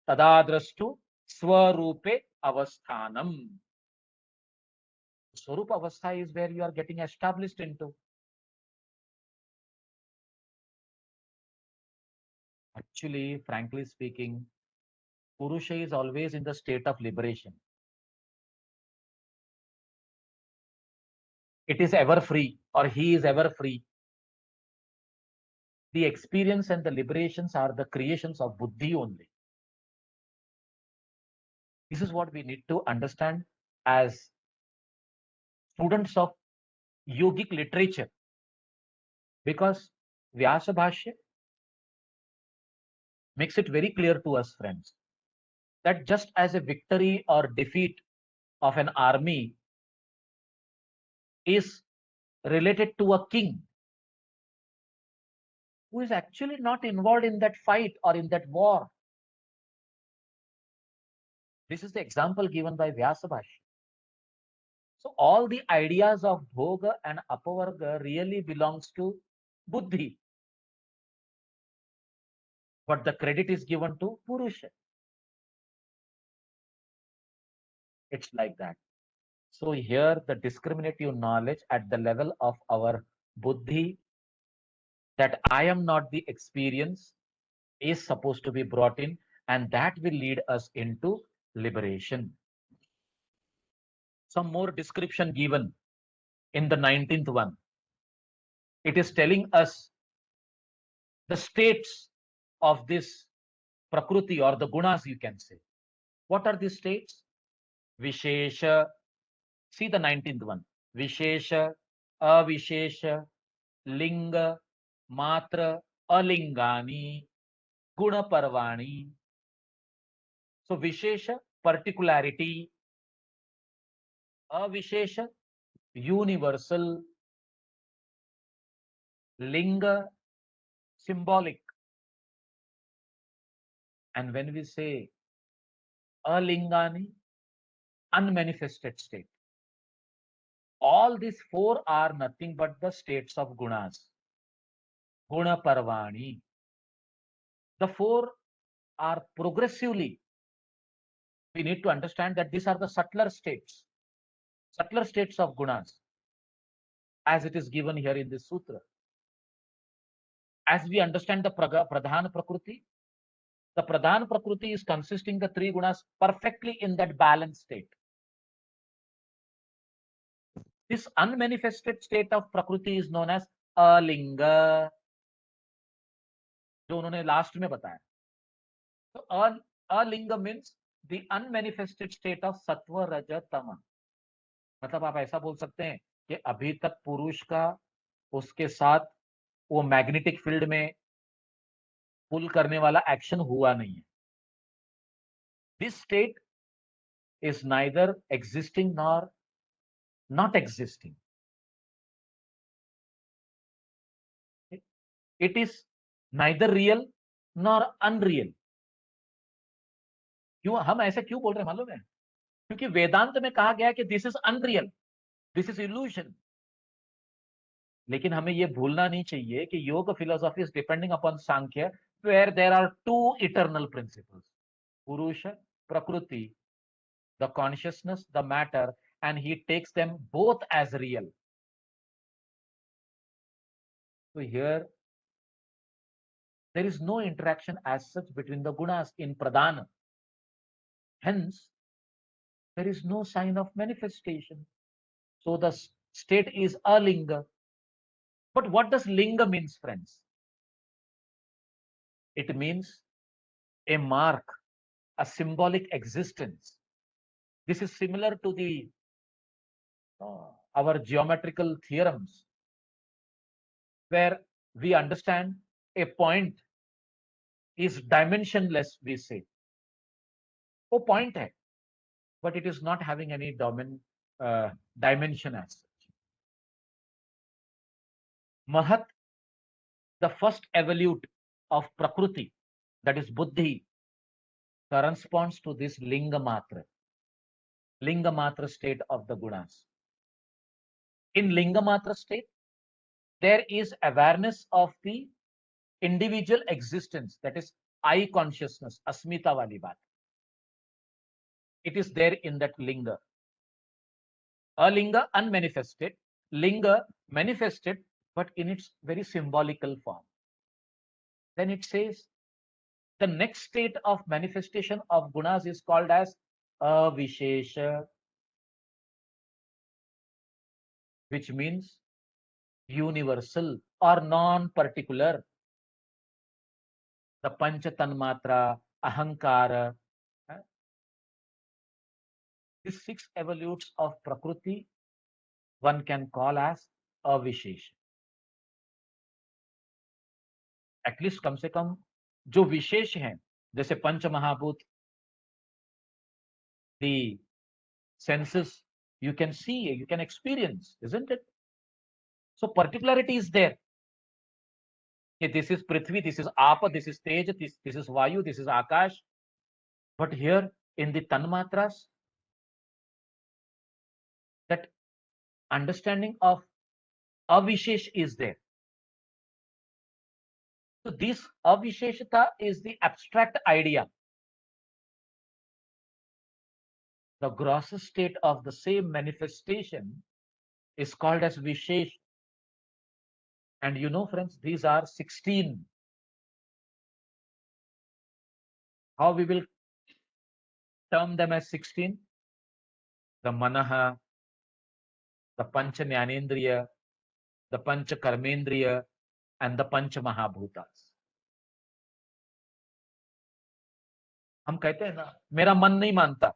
Speaker 1: Tadadrastu Swarupe Avasthanam. Swarupa Avastha is where you are getting established into. Actually, frankly speaking, Purusha is always in the state of liberation. It is ever free, or he is ever free. The experience and the liberations are the creations of buddhi only. This is what we need to understand as students of yogic literature, because Vyasa Bhashya makes it very clear to us, friends, that just as a victory or defeat of an army is related to a king who is actually not involved in that fight or in that war. This is the example given by Vyasa Bhashya. So all the ideas of bhoga and apavarga really belongs to buddhi, but the credit is given to purusha. It's like that. So here the discriminative knowledge at the level of our buddhi, that I am not the experience, is supposed to be brought in, and that will lead us into liberation. Some more description given in the 19th one. It is telling us the states of this prakriti or the gunas, you can say. What are these states? Vishesha. See the 19th one. Vishesha, Avishesha, Linga, Matra, Alingani, Guna Parvani. So Vishesha, particularity. Avishesha, universal. Linga, symbolic. And when we say Alingani, unmanifested state. All these four are nothing but the states of gunas. Guna Parvani. The four are progressively. We need to understand that these are the subtler states of gunas, as it is given here in this sutra. As we understand the Pradhan Prakriti, the Pradhan Prakriti is consisting the three gunas perfectly in that balanced state. This unmanifested state of Prakriti is known as Alinga, जो उन्होंने last में बताया. So Alinga means the unmanifested state of Sattva, Raja, Tama. मतलब आप ऐसा बोल सकते हैं कि अभी तक पुरुष का उसके साथ वो मैग्नेटिक फील्ड में पुल करने वाला एक्शन हुआ नहीं है. This state is neither existing nor not existing. It is neither real nor unreal. क्यों हम ऐसे क्यों बोल रहे हैं मालूम है? क्योंकि वेदांत में कहा गया कि this is unreal, this is illusion. लेकिन हमें यह भूलना नहीं चाहिए कि yoga philosophy is depending upon Sankhya, where there are two eternal principles, purusha, prakriti, the consciousness, the matter, and he takes them both as real. So here, there is no interaction as such between the gunas in pradhana. Hence, there is no sign of manifestation. So the state is alinga. But what does linga means, friends? It means a mark, a symbolic existence. This is similar to the our geometrical theorems, where we understand a point is dimensionless, we say. वो point है, but it is not having any dimension as such. Mahat, the first evolute of Prakriti, that is Buddhi, corresponds to this Linga Matra state of the gunas. In Linga Matra state, there is awareness of the individual existence, that is I consciousness, Asmita wali baat. It is there in that Linga. Alinga unmanifested, Linga manifested, but in its very symbolical form. Then it says the next state of manifestation of gunas is called as avishesha, which means universal or non-particular. The pancha tanmatra, ahankara, these six evolutes of prakriti one can call as avishesha. At least कम से कम जो विशेष हैं, जैसे पंच महाभूत, the senses, you can see, you can experience, isn't it? So particularity is there. This is Prithvi, this is Apa, this is Tej, this is Vayu, this is Akash. But here in the Tanmatras, that understanding of Avishesh is there. So this Avisheshata is the abstract idea. The grossest state of the same manifestation is called as Vishesh. And you know, friends, these are 16. How we will term them as 16? The Manaha, the Pancha Jnanendriya, the Pancha Karmendriya, and the Pancha Mahabhutas. हम कहते हैं ना, मेरा मन नहीं मानता।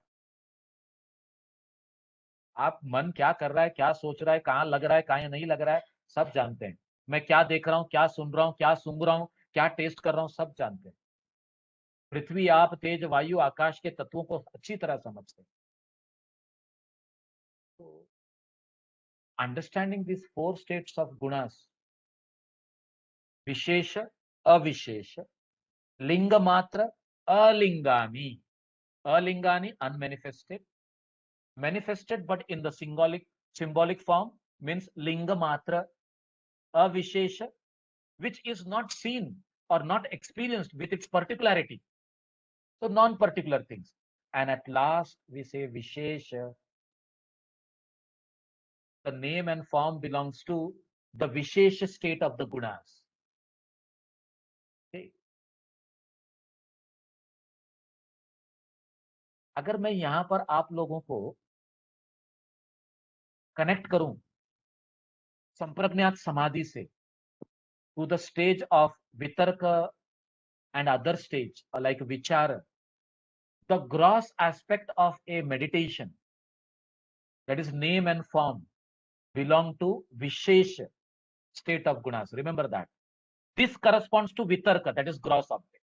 Speaker 1: आप मन क्या कर रहा है, क्या सोच रहा है, कहाँ लग रहा है, कहाँ नहीं लग रहा है, सब जानते हैं। मैं क्या देख रहा हूँ, क्या सुन रहा हूँ, क्या सूंघ रहा हूँ, क्या टेस्ट कर रहा हूँ, सब जानते हैं। पृथ्वी, आप, तेज, वायु, आकाश के तत्वों को अच्छी तरह समझते हैं। तो understanding this four states of गुणास, विशेष, अविशेष, लिंग मात्र, अलिंगानी, अलिंगानी unmanifested, manifested but in the symbolic form, means linga matra, avishesha, which is not seen or not experienced with its particularity, so non-particular things. And at last we say vishesha, the name and form belongs to the vishesha state of the gunas. Okay? अगर मैं यहां पर आप लोगों को connect करूं संप्रज्ञात समाधि से to the stage of vitarka and other stage like vichara, the gross aspect of a meditation, that is name and form, belong to vishesha state of gunas. Remember that. This corresponds to vitarka, that is gross object.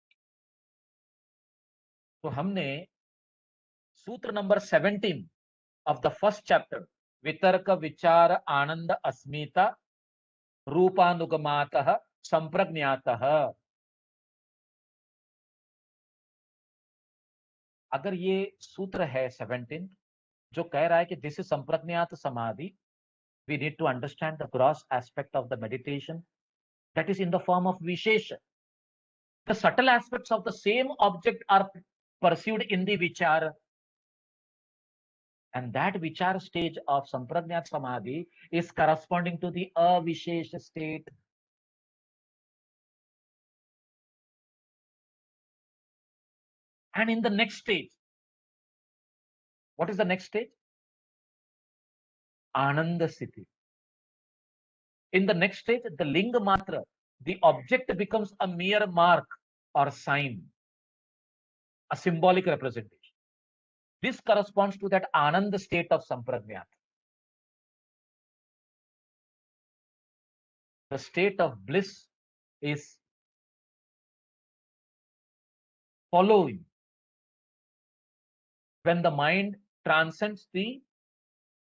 Speaker 1: तो हमने सूत्र number 17 of the first chapter, vitarka vichara ananda asmita रूपानुगमातः संप्रज्ञातः, अगर ये सूत्र है 17 जो कह रहा है कि दिस इज संप्रज्ञात समाधि, we need to understand the gross aspect of the meditation, that is in the form of vishesha. The subtle aspects of the same object are pursued in the vichara, and that vichara stage of sampragnat samadhi is corresponding to the avishesha state. And in the next stage, what is the next stage? Ananda sthiti. In the next stage, the linga matra, the object becomes a mere mark or sign, a symbolic representation. This corresponds to that Ananda state of Sampragnat. The state of bliss is following when the mind transcends the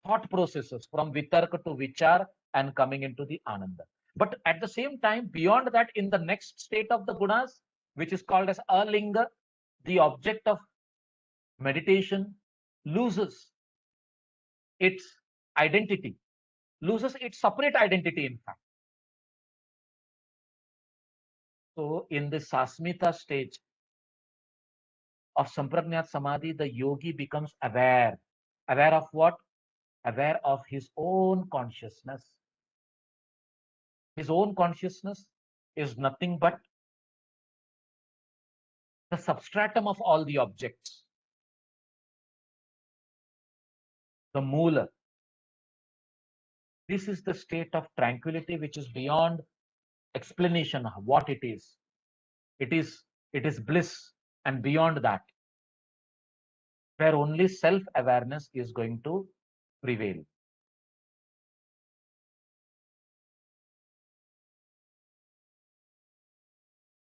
Speaker 1: thought processes from vitarka to vichar and coming into the Ananda. But at the same time, beyond that, in the next state of the gunas, which is called as alinga, the object of meditation loses its identity, loses its separate identity, in fact. So, in the Sasmita stage of Sampragnat Samadhi, the yogi becomes aware. Aware of what? Aware of his own consciousness. His own consciousness is nothing but the substratum of all the objects, the moola. This is the state of tranquility which is beyond explanation of what it is. It is bliss, and beyond that, where only self-awareness is going to prevail.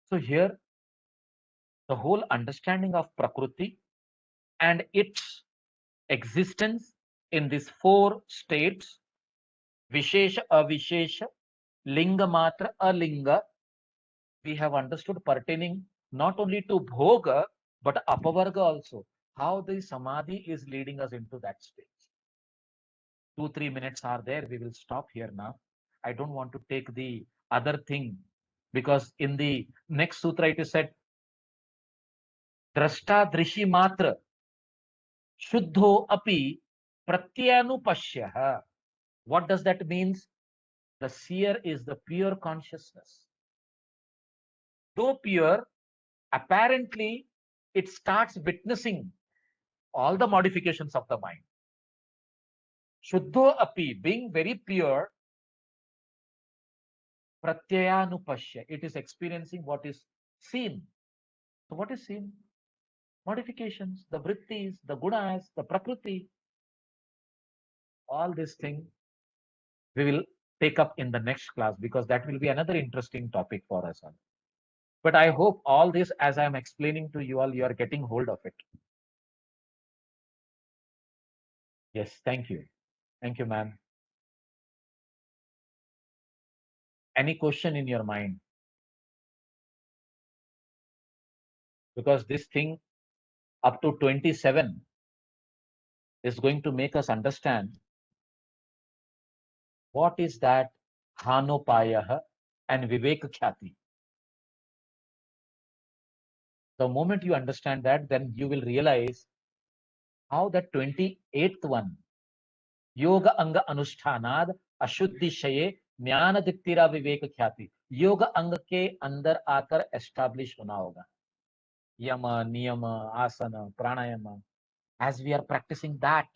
Speaker 1: So here, the whole understanding of Prakriti and its existence in these four states, Vishesha, Avishesha, Linga Matra, Alinga, we have understood pertaining not only to Bhoga, but Apavarga also, how the Samadhi is leading us into that stage. 2-3 minutes are there, we will stop here now. I don't want to take the other thing, because in the next sutra it is said, Drashta Drishi Matra, Shuddho Api Pratyyanupashya. What does that mean? The seer is the pure consciousness. Though pure, apparently it starts witnessing all the modifications of the mind. Shuddho api, being very pure, pratyayanupashya, it is experiencing what is seen. So what is seen? modifications, the vrittis, the gunas, the prakriti, all these things we will take up in the next class because that will be another interesting topic for us all. But I hope all this, as I am explaining to you all, you are getting hold of it. Yes, thank you. Thank you, ma'am. Any question in your mind? Because this thing up to 27 is going to make us understand what is that Hanopayah and Vivek Khyati. The moment you understand that, then you will realize how the 28th one, Yoga Anga Anushtanad Ashuddhi Shaye ज्ञान दिक्तिरा विवेक ख्याति, योग अंग के अंदर आकर establish होना होगा. यम नियम आसन प्राणायाम, as we are practicing that,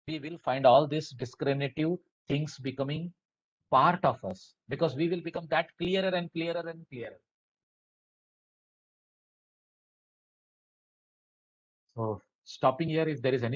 Speaker 1: we will find all these discriminative things becoming part of us, because we will become that clearer and clearer and clearer. So stopping here, if there is any